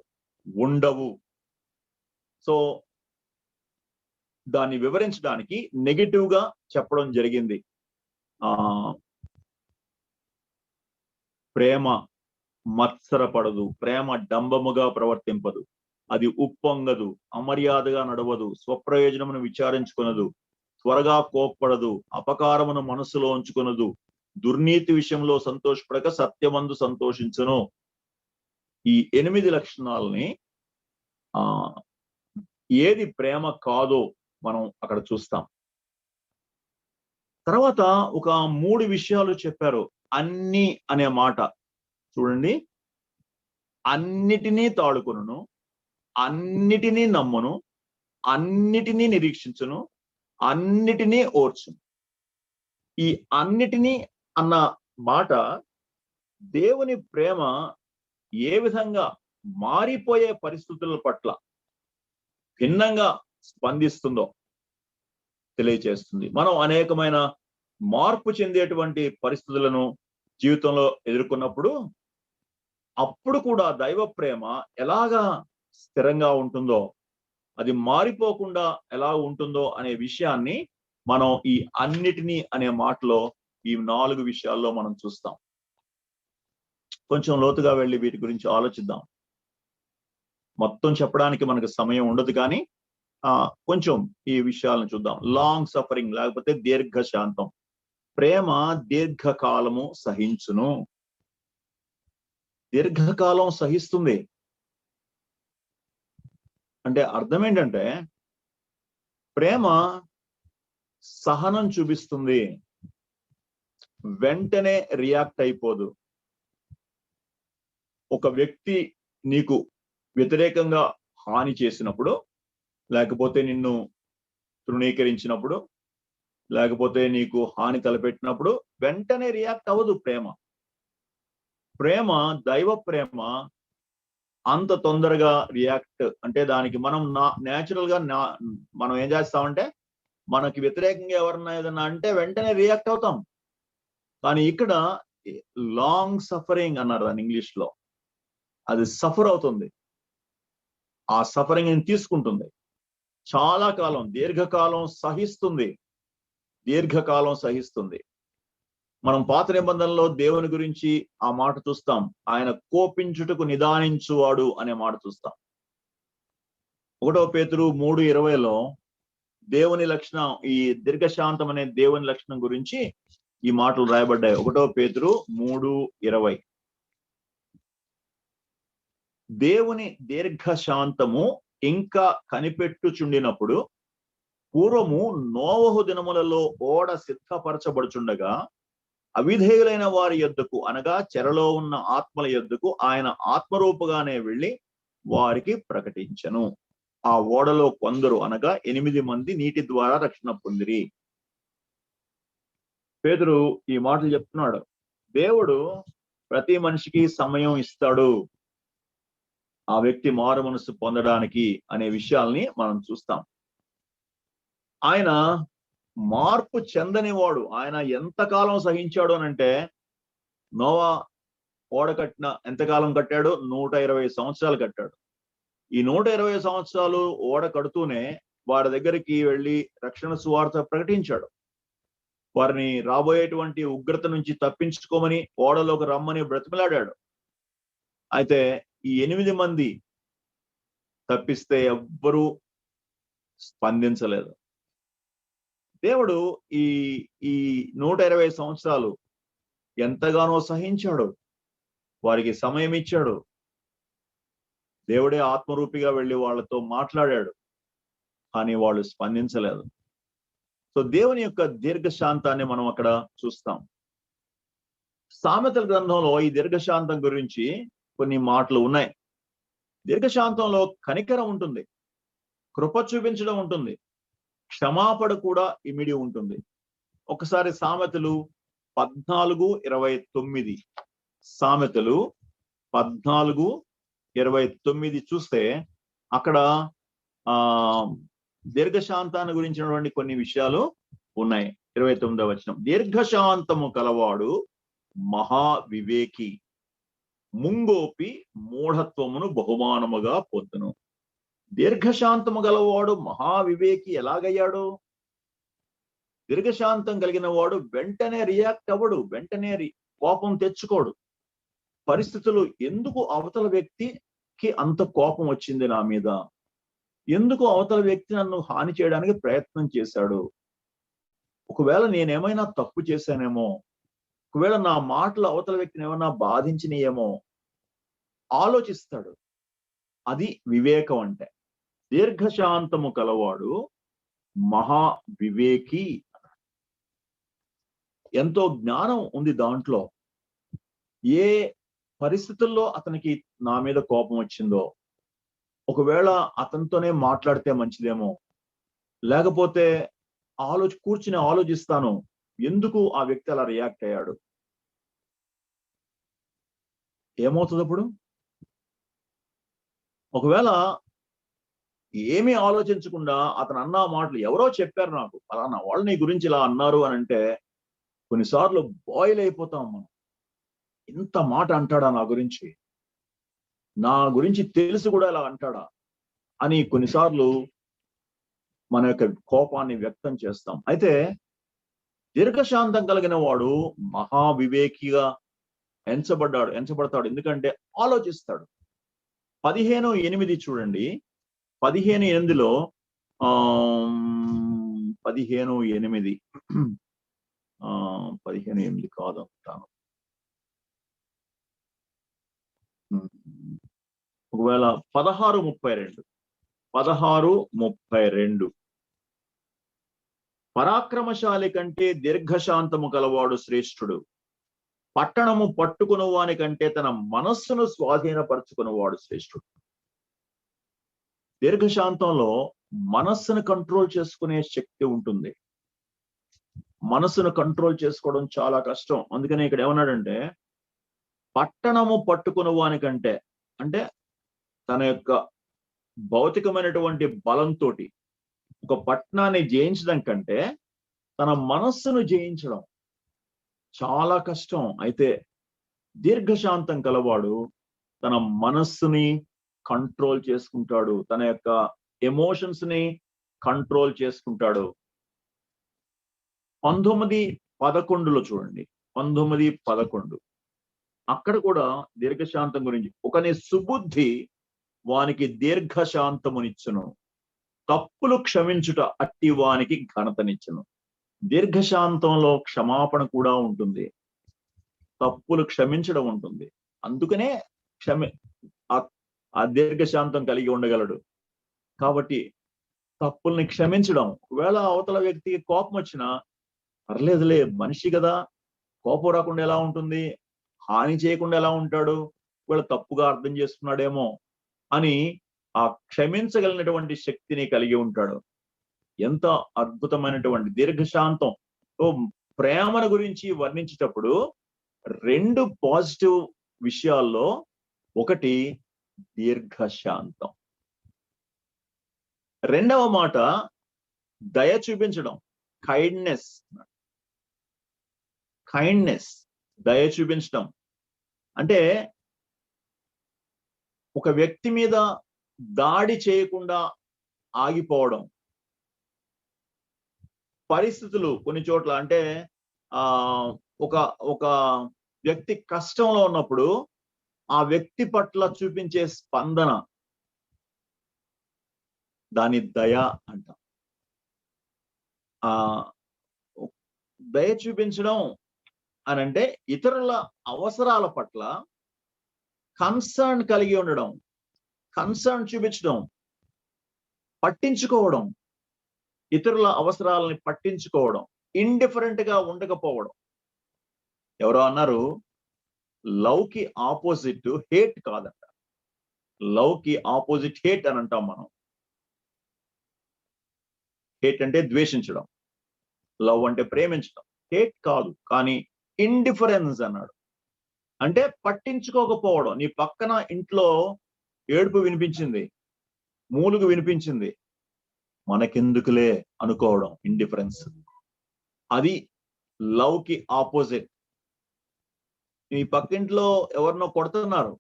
ఉండవు. సో దాన్ని వివరించడానికి నెగటివ్ గా చెప్పడం జరిగింది. ప్రేమ మత్సరపడదు, ప్రేమ డంబముగా ప్రవర్తింపదు, అది ఉప్పొంగదు, అమర్యాదగా నడవదు, స్వప్రయోజనమును విచారించుకొనదు, త్వరగా కోప్పడదు, అపకారమును మనసులో ఉంచుకొనదు, దుర్నీతి విషయంలో సంతోషపడక సత్యమందు సంతోషించును. ఈ 8 లక్షణాలని ఏది ప్రేమ కాదో మనం అక్కడ చూస్తాం. తర్వాత ఒక 3 విషయాలు చెప్పారు. అన్ని అనే మాట చూడండి. అన్నిటినీ తాడుకొనును, అన్నిటినీ నమ్మును, అన్నిటినీ నిరీక్షించును, అన్నిటినీ ఓర్చును. ఈ అన్నిటినీ అన్న మాట దేవుని ప్రేమ ఏ విధంగా మారిపోయే పరిస్థితుల పట్ల భిన్నంగా స్పందిస్తుందో తెలియచేస్తుంది. మనం అనేకమైన మార్పు చెందేటువంటి పరిస్థితులను జీవితంలో ఎదుర్కొన్నప్పుడు అప్పుడు కూడా దైవ ప్రేమ ఎలాగా స్థిరంగా ఉంటుందో, అది మారిపోకుండా ఎలా ఉంటుందో అనే విషయాన్ని మనం ఈ అన్నిటినీ అనే మాటలో ఈ 4 విషయాల్లో మనం చూస్తాం. కొంచెం లోతుగా వెళ్ళి వీటి గురించి ఆలోచిద్దాం. మొత్తం చెప్పడానికి మనకు సమయం ఉండదు, కానీ కొంచెం ఈ విషయాలను చూద్దాం. లాంగ్ సఫరింగ్ లేకపోతే దీర్ఘ శాంతం. ప్రేమ దీర్ఘకాలము సహించును. దీర్ఘకాలం సహిస్తుంది అంటే అర్థం ఏంటంటే ప్రేమ సహనం చూపిస్తుంది, వెంటనే రియాక్ట్ అయిపోదు. ఒక వ్యక్తి నీకు వ్యతిరేకంగా హాని చేసినప్పుడు, లేకపోతే నిన్ను తృణీకరించినప్పుడు, లేకపోతే నీకు హాని తలపెట్టినప్పుడు వెంటనే రియాక్ట్ అవ్వదు ప్రేమ. ప్రేమ, దైవ ప్రేమ అంత తొందరగా రియాక్ట్ అంటే దానికి మనం న్యాచురల్ గా మనం ఏం చేస్తామంటే మనకి వ్యతిరేకంగా ఎవరన్నా ఏదన్నా అంటే వెంటనే రియాక్ట్ అవుతాం. కానీ ఇక్కడ లాంగ్ సఫరింగ్ అన్నారు దాన్ని ఇంగ్లీష్ లో. అది సఫర్ అవుతుంది, ఆ సఫరింగ్ తీసుకుంటుంది, చాలా కాలం దీర్ఘకాలం సహిస్తుంది. దీర్ఘకాలం సహిస్తుంది. మనం పాత నిబంధనలో దేవుని గురించి ఆ మాట చూస్తాం. ఆయన కోపించుటకు నిదానించువాడు అనే మాట చూస్తాం. 1 పేతురు 3:20లో దేవుని లక్షణం, ఈ దీర్ఘశాంతం అనే దేవుని లక్షణం గురించి ఈ మాటలు రాయబడ్డాయి. 1 పేతురు 3:20. దేవుని దీర్ఘశాంతము ఇంకా కనిపెట్టుచుండినప్పుడు పూర్వము నోవహు దినములలో ఓడ సిద్ధపరచబడుచుండగా అవిధేయులైన వారి యొద్దకు, అనగా చెరలో ఉన్న ఆత్మల యొద్దకు ఆయన ఆత్మరూపుగానే వెళ్ళి వారికి ప్రకటించెను. ఆ ఓడలో కొందరు, అనగా 8 మంది నీటి ద్వారా రక్షణ పొందిరి. పేతురు ఈ మాటలు చెప్తున్నాడు. దేవుడు ప్రతి మనిషికి సమయం ఇస్తాడు ఆ వ్యక్తి మారు మనసు పొందడానికి అనే విషయాల్ని మనం చూస్తాం. ఆయన మార్పు చెందని వాడు. ఆయన ఎంతకాలం సహించాడు అనంటే, నోవా ఓడ ఎంతకాలం కట్టాడు? 120 సంవత్సరాలు కట్టాడు. ఈ 120 సంవత్సరాలు ఓడ కడుతూనే వారి దగ్గరికి వెళ్ళి రక్షణ సువార్త ప్రకటించాడు. వారిని రాబోయేటువంటి ఉగ్రత నుంచి తప్పించుకోమని, ఓడలోకి రమ్మని బ్రతిమలాడాడు. అయితే ఈ 8 మంది తప్పిస్తే ఎవ్వరూ స్పందించలేదు. దేవుడు ఈ 120 సంవత్సరాలు ఎంతగానో సహించాడు, వారికి సమయం ఇచ్చాడు. దేవుడే ఆత్మరూపిగా వెళ్ళి వాళ్ళతో మాట్లాడాడు, కానీ వాళ్ళు స్పందించలేదు. సో దేవుని యొక్క దీర్ఘశాంతాన్ని మనం అక్కడ చూస్తాం. సామెతల గ్రంథంలో ఈ దీర్ఘశాంతం గురించి కొన్ని మాటలు ఉన్నాయి. దీర్ఘశాంతంలో కనికరం ఉంటుంది, కృప చూపించడం ఉంటుంది, క్షమాపణ కూడా ఇమిడి ఉంటుంది. ఒకసారి సామెతలు 14:29, సామెతలు 14:29 చూస్తే అక్కడ దీర్ఘశాంతాన్ని గురించినటువంటి కొన్ని విషయాలు ఉన్నాయి. 29వ వచనం, దీర్ఘశాంతము కలవాడు మహా వివేకి, ముంగోపి మూఢత్వమును బహుమానముగా పొందును. దీర్ఘశాంతము గలవాడు మహావివేకి ఎలాగయ్యాడు? దీర్ఘశాంతం కలిగిన వాడు వెంటనే రియాక్ట్ అవ్వడు, వెంటనే కోపం తెచ్చుకోడు. పరిస్థితులు, ఎందుకు అవతల వ్యక్తికి అంత కోపం వచ్చింది నా మీద, ఎందుకు అవతల వ్యక్తి నన్ను హాని చేయడానికి ప్రయత్నం చేశాడు, ఒకవేళ నేనేమైనా తప్పు చేశానేమో, ఒకవేళ నా మాటలు అవతల వ్యక్తిని ఏమైనా బాధించినయేమో ఆలోచిస్తాడు. అది వివేకం అంటే. దీర్ఘశాంతము కలవాడు మహా వివేకి. ఎంతో జ్ఞానం ఉంది దాంట్లో. ఏ పరిస్థితుల్లో అతనికి నా మీద కోపం వచ్చిందో, ఒకవేళ అతనితోనే మాట్లాడితే మంచిదేమో, లేకపోతే కూర్చుని ఆలోచిస్తాను, ఎందుకు ఆ వ్యక్తి అలా రియాక్ట్ అయ్యాడు, ఏమవుతుంది అప్పుడు? ఒకవేళ ఏమీ ఆలోచించకుండా అతను అన్న మాటలు, ఎవరో చెప్పారు నాకు, అలానా వాళ్ళు నీ గురించి ఇలా అన్నారు అని అంటే, కొన్నిసార్లు బాయిల్ అయిపోతాం మనం. ఇంత మాట అంటాడా నా గురించి తెలిసి కూడా ఇలా అంటాడా అని కొన్నిసార్లు మన యొక్క కోపాన్ని వ్యక్తం చేస్తాం. అయితే దీర్ఘశాంతం కలిగిన వాడు మహావివేకిగా ఎంచబడతాడు. ఎందుకంటే ఆలోచిస్తాడు. 15:8 చూడండి. 15:8లో 15:8 15:8 కాదు అంటాను. ఒకవేళ 16:32 పరాక్రమశాలి కంటే దీర్ఘశాంతము కలవాడు శ్రేష్ఠుడు, పట్టణము పట్టుకుని వాని కంటే తన మనస్సును స్వాధీనపరచుకున్నవాడు శ్రేష్ఠుడు. దీర్ఘశాంతంలో మనస్సును కంట్రోల్ చేసుకునే శక్తి ఉంటుంది. మనస్సును కంట్రోల్ చేసుకోవడం చాలా కష్టం. అందుకనే ఇక్కడ ఏమన్నాడంటే, పట్టణము పట్టుకుని వాని కంటే, అంటే తన యొక్క భౌతికమైనటువంటి బలంతో ఒక పట్టణాన్ని జయించడం కంటే తన మనస్సును జయించడం చాలా కష్టం. అయితే దీర్ఘశాంతం కలవాడు తన మనస్సుని కంట్రోల్ చేసుకుంటాడు, తన యొక్క ఎమోషన్స్ ని కంట్రోల్ చేసుకుంటాడు. 19:11 చూడండి. 19:11 అక్కడ కూడా దీర్ఘశాంతం గురించి, ఒకని సుబుద్ధి వానికి దీర్ఘశాంతమునిచ్చును. తప్పులు క్షమించుట అట్టి వానికి ఘనతనిచ్చును. దీర్ఘశాంతంలో క్షమాపణ కూడా ఉంటుంది, తప్పులు క్షమించడం ఉంటుంది. అందుకనే ఆ దీర్ఘశాంతం కలిగి ఉండగలడు. కాబట్టి తప్పుల్ని క్షమించడం. ఒకవేళ అవతల వ్యక్తికి కోపం వచ్చినా పర్లేదులే, మనిషి కదా, కోపం రాకుండా ఎలా ఉంటుంది, హాని చేయకుండా ఎలా ఉంటాడు, ఒకవేళ తప్పుగా అర్థం చేసుకున్నాడేమో అని ఆ క్షమించగలిగినటువంటి శక్తిని కలిగి ఉంటాడు. ఎంత అద్భుతమైనటువంటి దీర్ఘశాంతం. ప్రేమను గురించి వర్ణించేటప్పుడు 2 పాజిటివ్ విషయాల్లో ఒకటి దీర్ఘశాంతం. రెండవ మాట దయ చూపించడం, కైండ్నెస్. దయ చూపించడం అంటే ఒక వ్యక్తి మీద దాడి చేయకుండా ఆగిపోవడం. పరిస్థితులు కొన్ని చోట్ల అంటే ఒక వ్యక్తి కష్టంలో ఉన్నప్పుడు ఆ వ్యక్తి పట్ల చూపించే స్పందన, దాని దయ అంటాం. దయ చూపించడం అని అంటే ఇతరుల అవసరాల పట్ల కన్సర్న్ కలిగి ఉండడం, కన్సర్న్ చూపించడం, పట్టించుకోవడం, ఇతరుల అవసరాలని పట్టించుకోవడం, ఇండిఫరెంట్ గా ఉండకపోవడం. ఎవరో అన్నారు, లవ్ కి ఆపోజిట్ హేట్ కాదంట. లవ్ కి ఆపోజిట్ హేట్ అని అంటాం మనం. హేట్ అంటే ద్వేషించడం, లవ్ అంటే ప్రేమించడం. హేట్ కాదు, కానీ ఇండిఫరెన్స్ అన్నాడు. అంటే పట్టించుకోకపోవడం. నీ పక్కన ఇంట్లో ఏడుపు వినిపించింది, మూలుగు వినిపించింది, మనకెందుకులే అనుకోవడం, ఇండిఫరెన్స్. అది లవ్ కి ఆపోజిట్. నీ పక్కింట్లో ఎవరినో కొడుతున్నారు,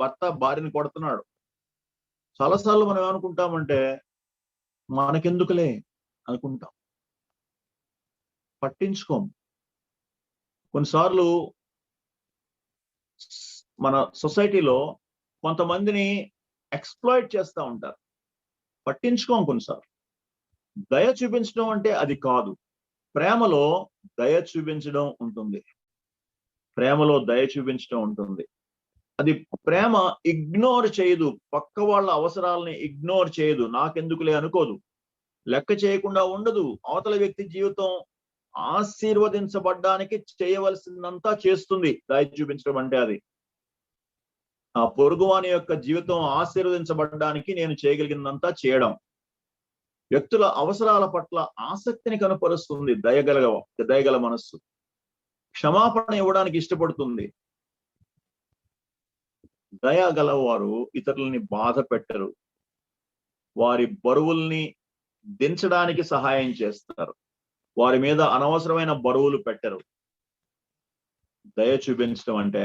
భర్త భార్యని కొడుతున్నాడు. చాలాసార్లు మనం ఏమనుకుంటామంటే మనకెందుకులే అనుకుంటాం, పట్టించుకోం. కొన్నిసార్లు మన సొసైటీలో కొంతమందిని ఎక్స్‌ప్లాయిట్ చేస్తూ ఉంటారు, పట్టించుకోం కొన్నిసార్లు. దయ చూపించడం అంటే అది కాదు. ప్రేమలో దయ చూపించడం ఉంటుంది. ప్రేమలో దయ చూపించడం ఉంటుంది. అది ప్రేమ ఇగ్నోర్ చేయదు, పక్క వాళ్ళ అవసరాలని ఇగ్నోర్ చేయదు, నాకెందుకులే అనుకోదు, లెక్క చేయకుండా ఉండదు. అవతల వ్యక్తి జీవితం ఆశీర్వదించబడ్డానికి చేయవలసిందంతా చేస్తుంది. దయ చూపించడం అంటే అది. ఆ పొరుగువాని యొక్క జీవితం ఆశీర్వదించబడడానికి నేను చేయగలిగినంతా చేయడం. వ్యక్తుల అవసరాల పట్ల ఆసక్తిని కనపరుస్తుంది దయగల మనస్సు. క్షమాపణ ఇవ్వడానికి ఇష్టపడుతుంది. దయ గలవారు ఇతరులని బాధ పెట్టరు, వారి బరువుల్ని దించడానికి సహాయం చేస్తారు, వారి మీద అనవసరమైన బరువులు పెట్టరు. దయ చూపించడం అంటే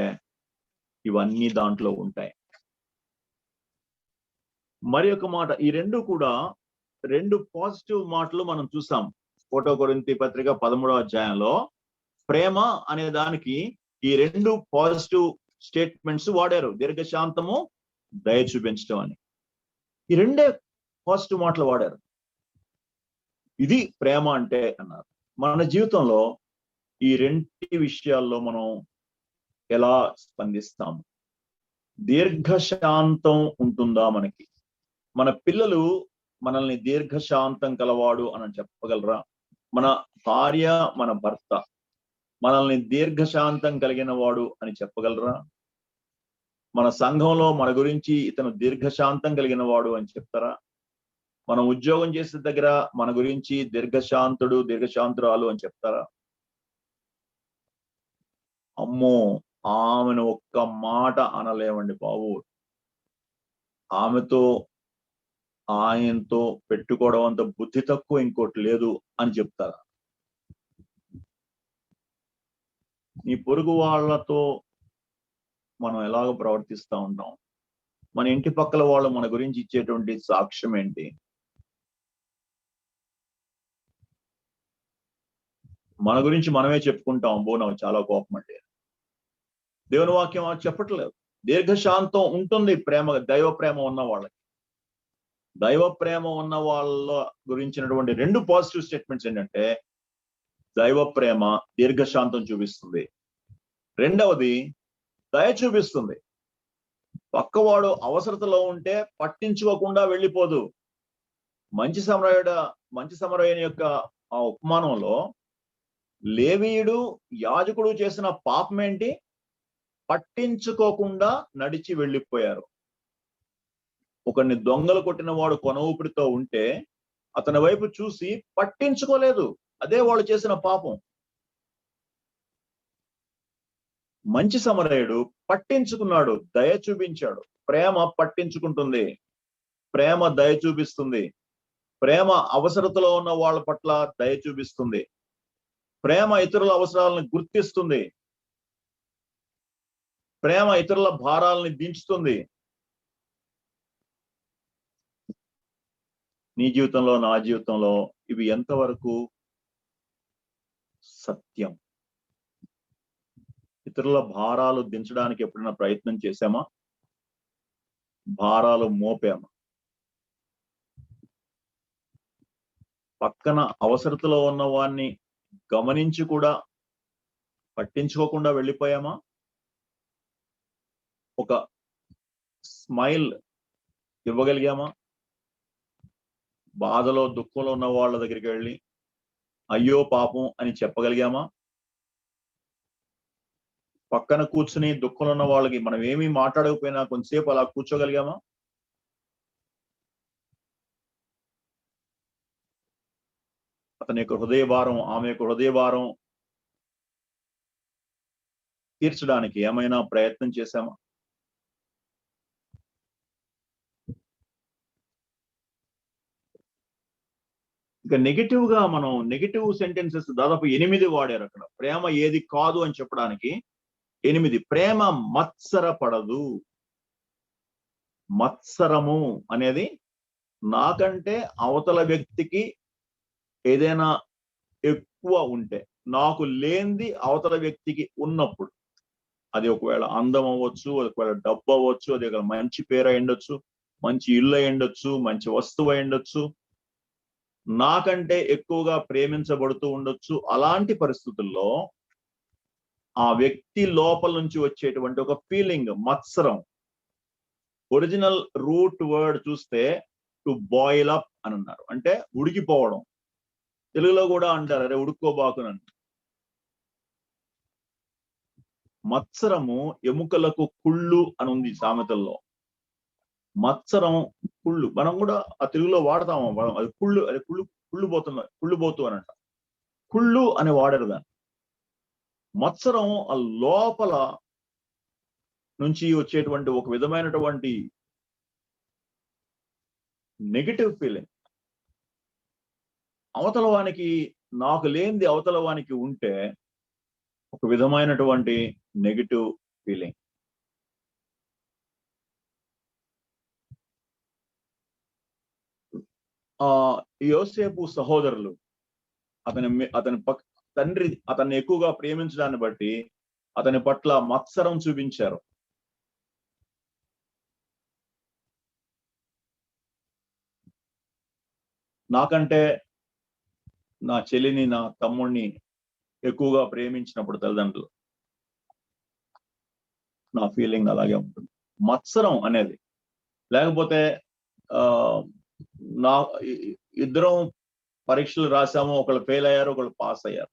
ఇవన్నీ దాంట్లో ఉంటాయి. మరి ఒక మాట, ఈ రెండు కూడా 2 పాజిటివ్ మాటలు మనం చూసాం. 1 కొరింథీ పత్రిక 13వ అధ్యాయంలో ప్రేమ అనే దానికి ఈ 2 పాజిటివ్ స్టేట్మెంట్స్ వాడారు, దీర్ఘశాంతము, దయ చూపించడం అని. ఈ 2 పాజిటివ్ మాటలు వాడారు. ఇది ప్రేమ అంటే అన్నారు. మన జీవితంలో ఈ 2 విషయాల్లో మనం ఎలా స్పందిస్తాము? దీర్ఘశాంతం ఉంటుందా మనకి? మన పిల్లలు మనల్ని దీర్ఘశాంతం కలవాడు అని చెప్పగలరా? మన భార్య, మన భర్త మనల్ని దీర్ఘశాంతం కలిగిన వాడు అని చెప్పగలరా? మన సంఘంలో మన గురించి ఇతను దీర్ఘశాంతం కలిగిన వాడు అని చెప్తారా? మనం ఉద్యోగం చేసే దగ్గర మన గురించి దీర్ఘశాంతుడు, దీర్ఘశాంతురాలు అని చెప్తారా? అమ్మో, ఆమెను ఒక్క మాట అనలేమండి బాబు, ఆమెతో ఆయనతో పెట్టుకోవడం అంత బుద్ధి తక్కువ ఇంకోటి లేదు అని చెప్తారా? నీ పొరుగు వాళ్ళతో మనం ఎలాగ ప్రవర్తిస్తూ ఉంటాం? మన ఇంటి పక్కల వాళ్ళు మన గురించి ఇచ్చేటువంటి సాక్ష్యం ఏంటి? మన గురించి మనమే చెప్పుకుంటాం, బో నాకు చాలా కోపం అంటే. దేవుని వాక్యం చెప్పట్లేదు. దీర్ఘశాంతం ఉంటుంది దైవ ప్రేమ ఉన్న వాళ్ళకి. దైవ ప్రేమ ఉన్న వాళ్ళ గురించినటువంటి 2 పాజిటివ్ స్టేట్మెంట్స్ ఏంటంటే, దైవ ప్రేమ దీర్ఘశాంతం చూపిస్తుంది, రెండవది దయ చూపిస్తుంది. పక్కవాడు అవసరతలో ఉంటే పట్టించుకోకుండా వెళ్ళిపోదు. మంచి సమరయుని యొక్క ఆ ఉపమానంలో లేవీయుడు యాజకుడు చేసిన పాపం ఏంటి? పట్టించుకోకుండా నడిచి వెళ్ళిపోయారు. ఒకరిని దొంగలు కొట్టిన వాడు కొన ఊపిరితో ఉంటే అతని వైపు చూసి పట్టించుకోలేదు. అదే వాళ్ళు చేసిన పాపం. మంచి సమరయుడు పట్టించుకున్నాడు, దయ చూపించాడు. ప్రేమ పట్టించుకుంటుంది, ప్రేమ దయ చూపిస్తుంది, ప్రేమ అవసరతలో ఉన్న వాళ్ళ పట్ల దయ చూపిస్తుంది, ప్రేమ ఇతరుల అవసరాలను గుర్తిస్తుంది, ప్రేమ ఇతరుల భారాలని దించుతుంది. నీ జీవితంలో, నా జీవితంలో ఇవి ఎంతవరకు సత్యం? ఇతరుల భారాలు దించడానికి ఎప్పుడైనా ప్రయత్నం చేశామా? భారాలు మోపామా? పక్కన అవసరతలో ఉన్న వాడిని గమనించి కూడా పట్టించుకోకుండా వెళ్ళిపోయామా? ఒక స్మైల్ ఇవ్వగలిగామా? బాధలో, దుఃఖంలో ఉన్న వాళ్ళ దగ్గరికి వెళ్ళి అయ్యో పాపం అని చెప్పగలిగామా? పక్కన కూర్చుని దుఃఖంలో ఉన్న వాళ్ళకి మనం ఏమీ మాట్లాడకపోయినా కొంతసేపు అలా కూర్చోగలిగామా? అతని యొక్క హృదయ భారం, ఆమె యొక్క హృదయ భారం తీర్చడానికి ఏమైనా ప్రయత్నం చేశామా? ఇక మనం నెగిటివ్ సెంటెన్సెస్ దాదాపు 8 వాడారు అక్కడ. ప్రేమ ఏది కాదు అని చెప్పడానికి 8. ప్రేమ మత్సరపడదు. మత్సరము అనేది నాకంటే అవతల వ్యక్తికి ఏదైనా ఎక్కువ ఉంటే, నాకు లేనిది అవతల వ్యక్తికి ఉన్నప్పుడు, అది ఒకవేళ అందం అవ్వచ్చు, ఒకవేళ డబ్బు అవ్వచ్చు, అది ఒక మంచి పేరు అయి ఉండొచ్చు, మంచి ఇల్లు అయి ఉండొచ్చు, మంచి వస్తువు అయి ఉండొచ్చు, నాకంటే ఎక్కువగా ప్రేమించబడుతూ ఉండొచ్చు. అలాంటి పరిస్థితుల్లో ఆ వ్యక్తి లోపల నుంచి వచ్చేటువంటి ఒక ఫీలింగ్ మత్సరం. ఒరిజినల్ రూట్ వర్డ్ చూస్తే టు బాయిల్ అప్ అని అన్నారు, అంటే ఉడికిపోవడం. తెలుగులో కూడా అంటారు, అరే ఉడుక్కోబాకునని. మత్సరము ఎముకలకు కుళ్ళు అని ఉంది సామెతల్లో. మత్సరం కుళ్ళు, మనం కూడా ఆ తెలుగులో వాడతాము. అది కుళ్ళు, అది కుళ్ళుబోతు అని అంట. కుళ్ళు అని వాడారు దాన్ని. మత్సరం ఆ లోపల నుంచి వచ్చేటువంటి ఒక విధమైనటువంటి నెగిటివ్ ఫీలింగ్. అవతల వానికి నాకు లేనిది అవతల వానికి ఉంటే ఒక విధమైనటువంటి నెగిటివ్ ఫీలింగ్. యోసేపు సహోదరులు అతని తండ్రి అతన్ని ఎక్కువగా ప్రేమించడాన్ని బట్టి అతని పట్ల మత్సరం చూపించారు. నాకంటే నా చెల్లిని, నా తమ్ముడిని ఎక్కువగా ప్రేమించినప్పుడు తల్లిదండ్రులు, నా ఫీలింగ్ అలాగే ఉంటుంది. మత్సరం అనేది. లేకపోతే నా ఇద్దరం పరీక్షలు రాసాము, ఒకళ్ళు ఫెయిల్ అయ్యారు, ఒకళ్ళు పాస్ అయ్యారు.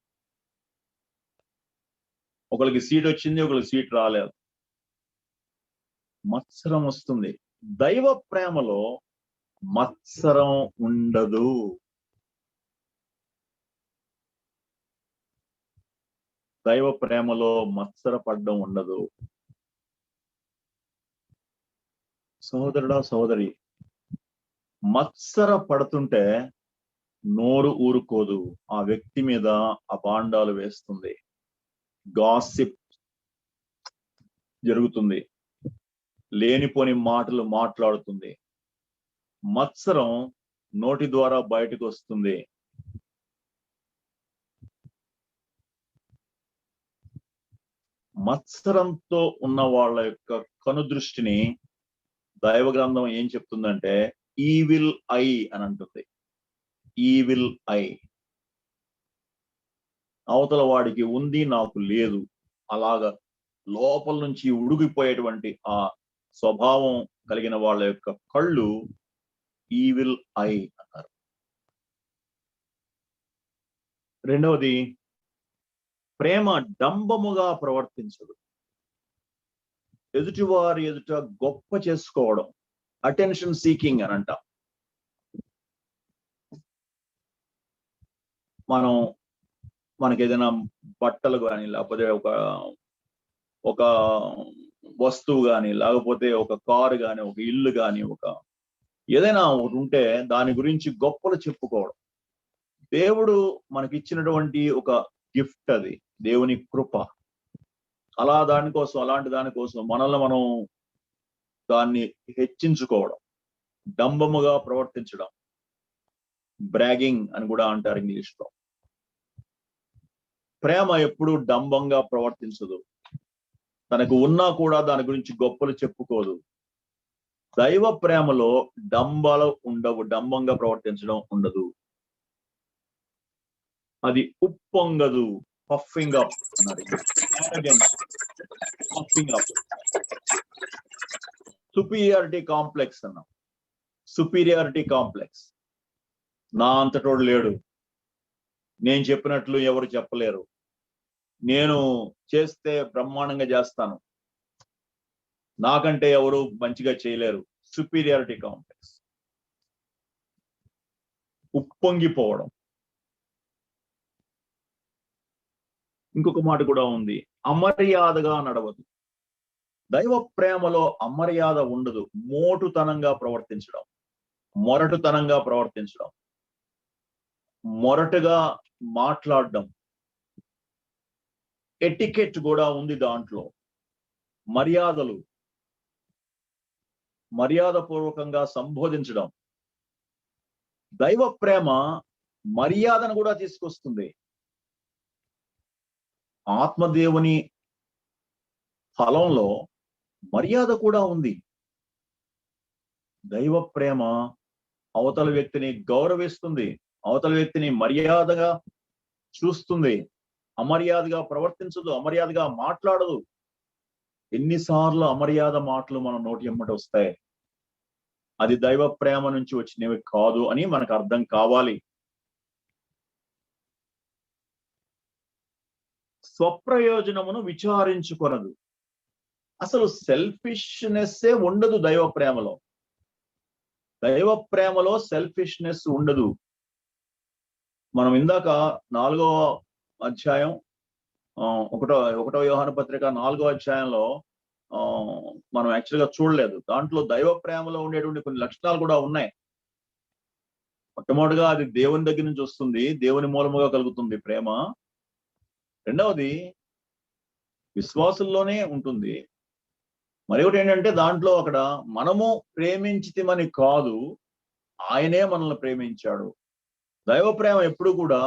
ఒకరికి సీట్ వచ్చింది, ఒకరికి సీట్ రాలేదు. మత్సరం వస్తుంది. దైవ ప్రేమలో మత్సరం ఉండదు. దైవ ప్రేమలో మత్సరపడడం ఉండదు. సహోదరుడా, సహోదరి, మత్సర పడుతుంటే నోరు ఊరుకోదు, ఆ వ్యక్తి మీద అబాండాలు వేస్తుంది, గాసిప్ జరుగుతుంది, లేనిపోని మాటలు మాట్లాడుతుంది. మత్సరం నోటి ద్వారా బయటకు వస్తుంది. మత్సరంతో ఉన్న వాళ్ళ యొక్క కనుదృష్టిని దైవ గ్రంథం ఏం చెప్తుందంటే ఈవిల్ ఐ అని అంటుంది. ఈవిల్ ఐ, అవతల వాడికి ఉంది నాకు లేదు, అలాగా లోపల నుంచి ఉడికిపోయేటువంటి ఆ స్వభావం కలిగిన వాళ్ళ యొక్క కళ్ళు ఈవిల్ ఐ అన్నారు. రెండవది, ప్రేమ డంబముగా ప్రవర్తించదు. ఎదుటివారి ఎదుట గొప్ప చేసుకోవడం, అటెన్షన్ సీకింగ్ అని అంట. మనకి ఏదైనా బట్టలు కానీ, లేకపోతే ఒక వస్తువు కానీ, లేకపోతే ఒక కారు కానీ, ఒక ఇల్లు కానీ, ఏదైనా ఒకటి ఉంటే దాని గురించి గొప్పలు చెప్పుకోవడం. దేవుడు మనకిచ్చినటువంటి ఒక గిఫ్ట్, అది దేవుని కృప. అలాంటి దానికోసం మనల్ని మనం దాన్ని హెచ్చించుకోవడం, డంబముగా ప్రవర్తించడం, బ్రాగింగ్ అని కూడా అంటారు ఇంగ్లీష్ లో. ప్రేమ ఎప్పుడు డంబంగా ప్రవర్తించదు, తనకు ఉన్నా కూడా దాని గురించి గొప్పలు చెప్పుకోదు. దైవ ప్రేమలో డంబాలు ఉండవు, డంబంగా ప్రవర్తించడం ఉండదు. అది ఉప్పొంగదు, పఫింగ్ అప్ అన్నారు. పఫింగ్ అప్, సుపీరియారిటీ కాంప్లెక్స్ అన్నాం. సుపీరియారిటీ కాంప్లెక్స్, నా అంతటోడు లేడు, నేను చెప్పినట్లు ఎవరు చెప్పలేరు, నేను చేస్తే బ్రహ్మాండంగా చేస్తాను, నాకంటే ఎవరు మంచిగా చేయలేరు. సుపీరియారిటీ కాంప్లెక్స్, ఉప్పొంగిపోవడం. ఇంకొక మాట కూడా ఉంది, అమర్యాదగా నడవదు. దైవ ప్రేమలో అమర్యాద ఉండదు. మోటుతనంగా ప్రవర్తించడం, మొరటుతనంగా ప్రవర్తించడం, మొరటుగా మాట్లాడడం, ఎటికెట్ కూడా ఉంది దాంట్లో. మర్యాదపూర్వకంగా సంబోధించడం. దైవ ప్రేమ మర్యాదను కూడా తీసుకొస్తుంది. ఆత్మదేవుని ఫలంలో మర్యాద కూడా ఉంది. దైవ ప్రేమ అవతల వ్యక్తిని గౌరవిస్తుంది, అవతల వ్యక్తిని మర్యాదగా చూస్తుంది, అమర్యాదగా ప్రవర్తించదు, అమర్యాదగా మాట్లాడదు. ఎన్నిసార్లు అమర్యాద మాటలు మన నోటి ఎమ్మట వస్తాయి, అది దైవ ప్రేమ నుంచి వచ్చినవి కాదు అని మనకు అర్థం కావాలి. స్వప్రయోజనమును విచారించుకొనదు. అసలు సెల్ఫిష్నెస్సే ఉండదు దైవ ప్రేమలో. దైవ ప్రేమలో సెల్ఫిష్నెస్ ఉండదు. మనం ఇందాక 4వ అధ్యాయం 1వ యోహాను పత్రిక 4వ అధ్యాయంలో మనం యాక్చువల్గా చూడలేదు. దాంట్లో దైవ ప్రేమలో ఉండేటువంటి కొన్ని లక్షణాలు కూడా ఉన్నాయి. మొట్టమొదటిగా అది దేవుని దగ్గర నుంచి వస్తుంది, దేవుని మూలముగా కలుగుతుంది ప్రేమ. రెండవది విశ్వాసుల్లోనే ఉంటుంది. మరి ఒకటి ఏంటంటే దాంట్లో అక్కడ మనము ప్రేమించితిమని కాదు, ఆయనే మనల్ని ప్రేమించాడు. దైవ ప్రేమ ఎప్పుడు కూడా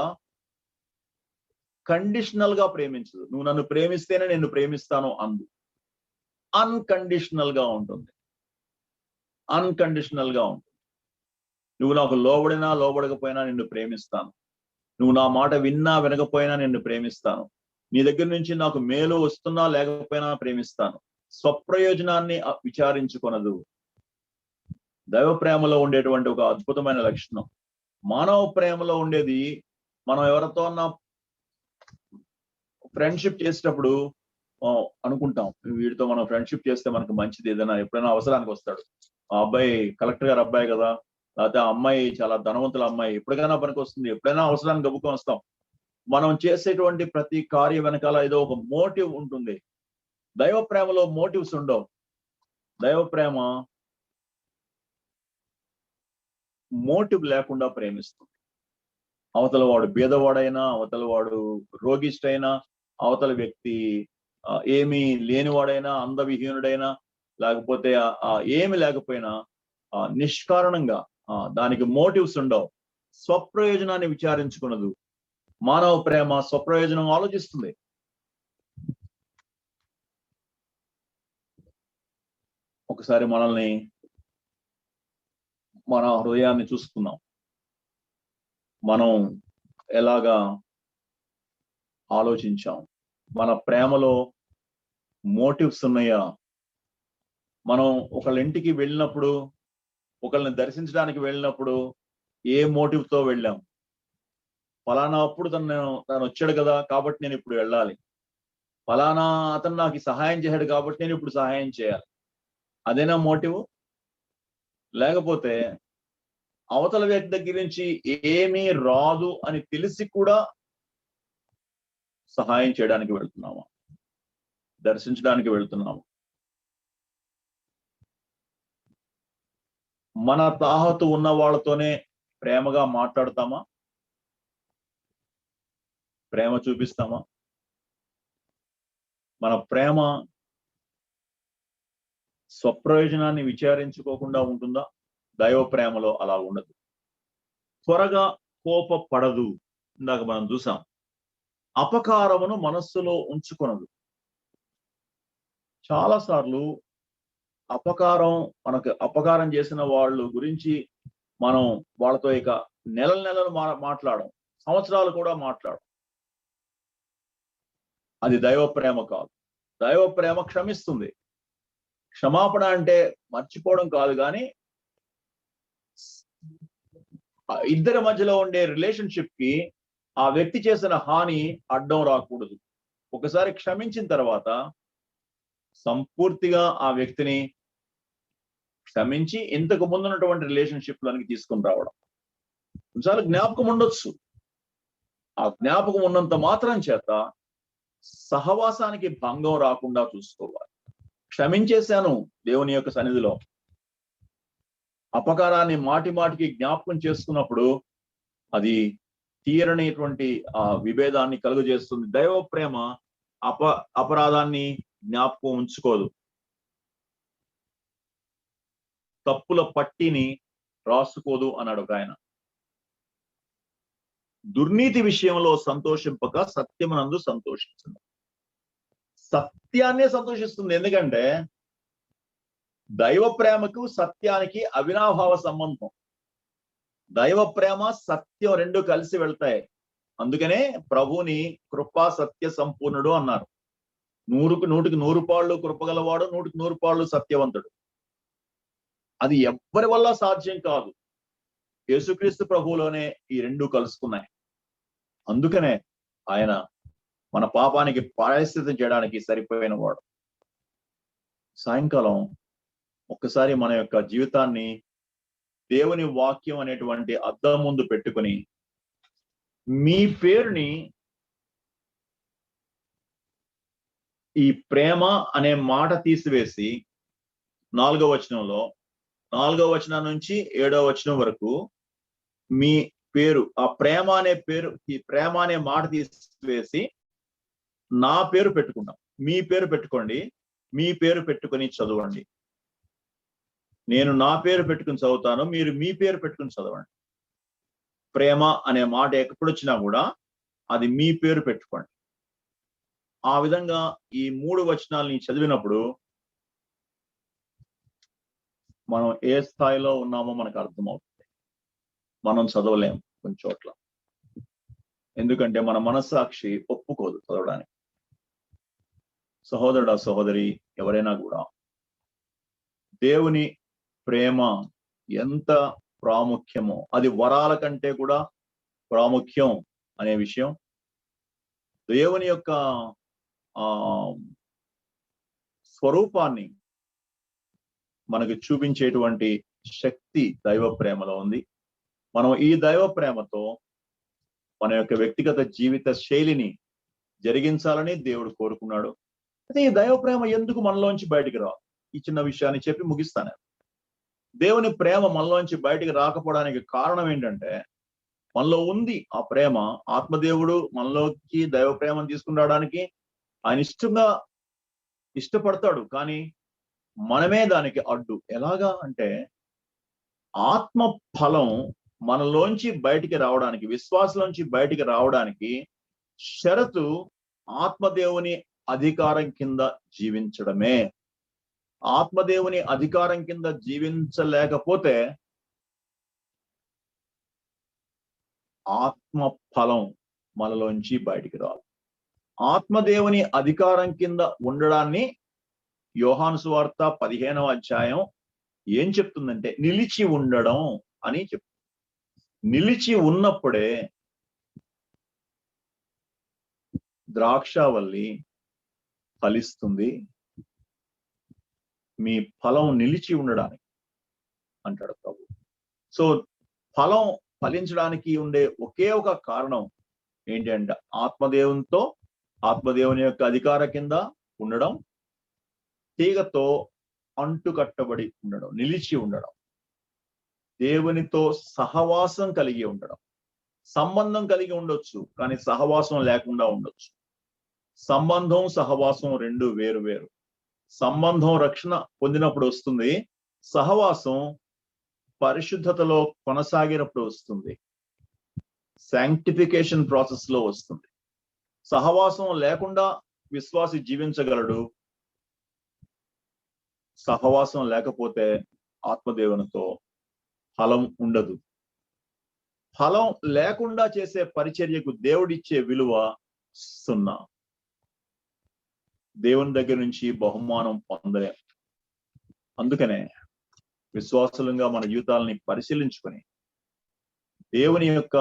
కండిషనల్ గా ప్రేమించదు. నువ్వు నన్ను ప్రేమిస్తేనే నేను ప్రేమిస్తాను అందు. అన్కండిషనల్ గా ఉంటుంది. అన్కండిషనల్ గా ఉంటుంది. నువ్వు నాకు లోబడినా లోబడకపోయినా నిన్ను ప్రేమిస్తాను, నువ్వు నా మాట విన్నా వినకపోయినా నిన్ను ప్రేమిస్తాను, నీ దగ్గర నుంచి నాకు మేలు వస్తున్నా లేకపోయినా ప్రేమిస్తాను. స్వప్రయోజనాన్ని విచారించుకొనదు. దైవ ప్రేమలో ఉండేటువంటి ఒక అద్భుతమైన లక్షణం. మానవ ప్రేమలో ఉండేది, మనం ఎవరితో ఫ్రెండ్షిప్ చేసేటప్పుడు అనుకుంటాం, వీడితో మనం ఫ్రెండ్షిప్ చేస్తే మనకు మంచిది, ఏదైనా ఎప్పుడైనా అవసరానికి వస్తాడు. ఆ అబ్బాయి కలెక్టర్ గారు అబ్బాయి కదా, లేకపోతే ఆ అమ్మాయి చాలా ధనవంతుల అమ్మాయి, ఎప్పటికైనా పనికి వస్తుంది, ఎప్పుడైనా అవసరానికి గబుకొని వస్తాం. మనం చేసేటువంటి ప్రతి కార్యం వెనకాల ఏదో ఒక మోటివ్ ఉంటుంది. దైవ ప్రేమలో మోటివ్స్ ఉండవు. దైవ ప్రేమ మోటివ్ లేకుండా ప్రేమిస్తుంది. అవతల వాడు బీదవాడైనా, అవతల వాడు రోగిష్ఠైనా, అవతల వ్యక్తి ఏమీ లేనివాడైనా, అందవిహీనుడైనా, లేకపోతే ఏమి లేకపోయినా నిష్కారణంగా దానికి మోటివ్స్ ఉండవు. స్వప్రయోజనాన్ని విచారించుకున్నదు. మానవ ప్రేమ స్వప్రయోజనం ఆలోచిస్తుంది. ఒకసారి మనల్ని మన హృదయాన్ని చూసుకుందాం. మనం ఎలాగా ఆలోచించాం? మన ప్రేమలో మోటివ్స్ ఉన్నాయా? మనం ఒకళ్ళ ఇంటికి వెళ్ళినప్పుడు, ఒకళ్ళని దర్శించడానికి వెళ్ళినప్పుడు ఏ మోటివ్ తో వెళ్ళాం? ఫలానా అప్పుడు తను వచ్చాడు కదా కాబట్టి నేను ఇప్పుడు వెళ్ళాలి. ఫలానా అతను నాకు సహాయం చేశాడు కాబట్టి నేను ఇప్పుడు సహాయం చేయాలి. అదేనా మోటివ్? లేకపోతే అవతల వ్యక్తి దగ్గర నుంచి ఏమీ రాదు అని తెలిసి కూడా సహాయం చేయడానికి వెళ్తున్నామా? దర్శించడానికి వెళ్తున్నాము? మన తాహతు ఉన్న వాళ్ళతోనే ప్రేమగా మాట్లాడతామా? ప్రేమ చూపిస్తామా? మన ప్రేమ స్వప్రయోజనాన్ని విచారించుకోకుండా ఉంటుందా? దైవ ప్రేమలో అలా ఉండదు. త్వరగా కోపపడదు. ఇందాక మనం చూసాం. అపకారమును మనస్సులో ఉంచుకొనదు. చాలా సార్లు మనకు అపకారం చేసిన వాళ్ళు గురించి మనం వాళ్ళతో ఇక నెలలు మాట్లాడం, సంవత్సరాలు కూడా మాట్లాడం. అది దైవ ప్రేమ కాదు. దైవ ప్రేమ క్షమిస్తుంది. క్షమాపణ అంటే మర్చిపోవడం కాదు, కానీ ఇద్దరి మధ్యలో ఉండే రిలేషన్షిప్ కి ఆ వ్యక్తి చేసిన హాని అడ్డం రాకూడదు. ఒకసారి క్షమించిన తర్వాత సంపూర్తిగా ఆ వ్యక్తిని క్షమించి ఇంతకు ముందున్నటువంటి రిలేషన్షిప్ లోనికి తీసుకుని రావడం. కొన్నిసార్లు జ్ఞాపకం ఉండొచ్చు. ఆ జ్ఞాపకం ఉన్నంత మాత్రం చేత సహవాసానికి భంగం రాకుండా చూసుకోవాలి. క్షమించేశాను దేవుని యొక్క సన్నిధిలో. అపకారాన్ని మాటికి జ్ఞాపకం చేసుకున్నప్పుడు అది తీరనేటువంటి ఆ విభేదాన్ని కలుగజేస్తుంది. దైవ ప్రేమ అపరాధాన్ని జ్ఞాపకం ఉంచుకోదు. తప్పుల పట్టిని రాసుకోదు అన్నాడు ఒక ఆయన. దుర్నీతి విషయంలో సంతోషింపక సత్యమునందు సంతోషించదు. సత్యాన్నే సంతోషిస్తుంది. ఎందుకంటే దైవ ప్రేమకు సత్యానికి అవినాభావ సంబంధం. దైవ ప్రేమ సత్యం రెండు కలిసి వెళ్తాయి. అందుకనే ప్రభుని కృపా సత్య సంపూర్ణుడు అన్నారు. 100కి 100 పాళ్ళు కృపగలవాడు, 100కి 100 పాళ్ళు సత్యవంతుడు. అది ఎవ్వరి వల్ల సాధ్యం కాదు. యేసుక్రీస్తు ప్రభువులోనే ఈ రెండు కలుసుకున్నాయి. అందుకనే ఆయన మన పాపానికి ప్రాయశ్చిత్తం చేయడానికి సరిపోయిన వాడు. సాయంకాలం ఒక్కసారి మన యొక్క జీవితాన్ని దేవుని వాక్యం అనేటువంటి అద్దం ముందు పెట్టుకుని మీ పేరుని ఈ ప్రేమ అనే మాట తీసివేసి 4వ వచనంలో 4వ వచనం నుంచి 7వ వచనం వరకు మీ పేరు, ఆ ప్రేమ అనే పేరు, ఈ ప్రేమ అనే మాట తీసివేసి నా పేరు పెట్టుకుంటాం. మీ పేరు పెట్టుకోండి. మీ పేరు పెట్టుకుని చదవండి. నేను నా పేరు పెట్టుకుని చదువుతాను, మీరు మీ పేరు పెట్టుకుని చదవండి. ప్రేమ అనే మాట ఎప్పుడొచ్చినా కూడా అది మీ పేరు పెట్టుకోండి. ఆ విధంగా ఈ 3 వచనాలని చదివినప్పుడు మనం ఏ స్థాయిలో ఉన్నామో మనకు అర్థమవుతుంది. మనం చదవలేం కొన్ని చోట్ల, ఎందుకంటే మన మనస్సాక్షి ఒప్పుకోదు చదవడానికి. సహోదరుడా సహోదరి ఎవరైనా కూడా దేవుని ప్రేమ ఎంత ప్రాముఖ్యమో, అది వరాల కంటే కూడా ప్రాముఖ్యం అనే విషయం, దేవుని యొక్క స్వరూపాన్ని మనకు చూపించేటువంటి శక్తి దైవ ప్రేమలో ఉంది. మనం ఈ దైవ ప్రేమతో మన యొక్క వ్యక్తిగత జీవిత శైలిని జరిగించాలని దేవుడు కోరుకున్నాడు. అయితే ఈ దైవ ప్రేమ ఎందుకు మనలోంచి బయటికి రాదు? ఈ చిన్న విషయాన్ని చెప్పి ముగిస్తాను. దేవుని ప్రేమ మనలోంచి బయటికి రాకపోవడానికి కారణం ఏంటంటే, మనలో ఉంది ఆ ప్రేమ. ఆత్మదేవుడు మనలోకి దైవ ప్రేమను తీసుకుని రావడానికి ఆయన ఇష్టపడతాడు, కానీ మనమే దానికి అడ్డు. ఎలాగా అంటే, ఆత్మ ఫలం మనలోంచి బయటికి రావడానికి, విశ్వాసంలోంచి బయటికి రావడానికి షరతు ఆత్మదేవుని అధికారం కింద జీవించడమే. ఆత్మదేవుని అధికారం కింద జీవించలేకపోతే ఆత్మ ఫలం మనలోంచి బయటికి రాదు. ఆత్మదేవుని అధికారం కింద ఉండడాన్ని యోహాను సువార్త 15వ అధ్యాయం ఏం చెప్తుందంటే నిలిచి ఉండడం అని చెప్తుంది. నిలిచి ఉన్నప్పుడే ద్రాక్షావల్లి ఫలిస్తుంది. మీ ఫలం నిలిచి ఉండడానికి అంటాడు ప్రభు. సో ఫలం ఫలించడానికి ఉండే ఒకే ఒక కారణం ఏంటంటే ఆత్మదేవుని యొక్క అధికార కింద ఉండడం, తీగతో అంటుకట్టబడి ఉండడం, నిలిచి ఉండడం, దేవునితో సహవాసం కలిగి ఉండడం. సంబంధం కలిగి ఉండొచ్చు కానీ సహవాసం లేకుండా ఉండొచ్చు. సంబంధం సహవాసం రెండు వేరు వేరు. సంబంధం రక్షణ పొందినప్పుడు వస్తుంది, సహవాసం పరిశుద్ధతలో కొనసాగినప్పుడు వస్తుంది, శాంక్టిఫికేషన్ ప్రాసెస్ లో వస్తుంది. సహవాసం లేకుండా విశ్వాసి జీవించగలడు, సహవాసం లేకపోతే ఆత్మదేవునితో ఫలం ఉండదు. ఫలం లేకుండా చేసే పరిచర్యకు దేవుడిచ్చే విలువ 0. దేవుని దగ్గర నుంచి బహుమానం పొందలేం. అందుకనే విశ్వాసులంగా మన జీవితాలని పరిశీలించుకొని దేవుని యొక్క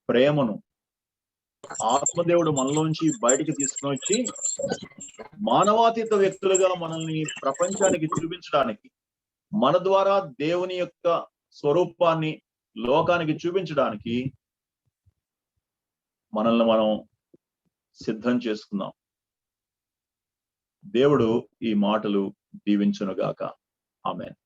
ప్రేమను ఆత్మదేవుడు మనలోంచి బయటికి తీసుకుని వచ్చి మానవాతీత వ్యక్తులుగా మనల్ని ప్రపంచానికి చూపించడానికి, మన ద్వారా దేవుని యొక్క స్వరూపాన్ని లోకానికి చూపించడానికి మనల్ని మనం సిద్ధం చేసుకుందాం. దేవుడు ఈ మాటలు దీవించునుగాక. ఆమేన్.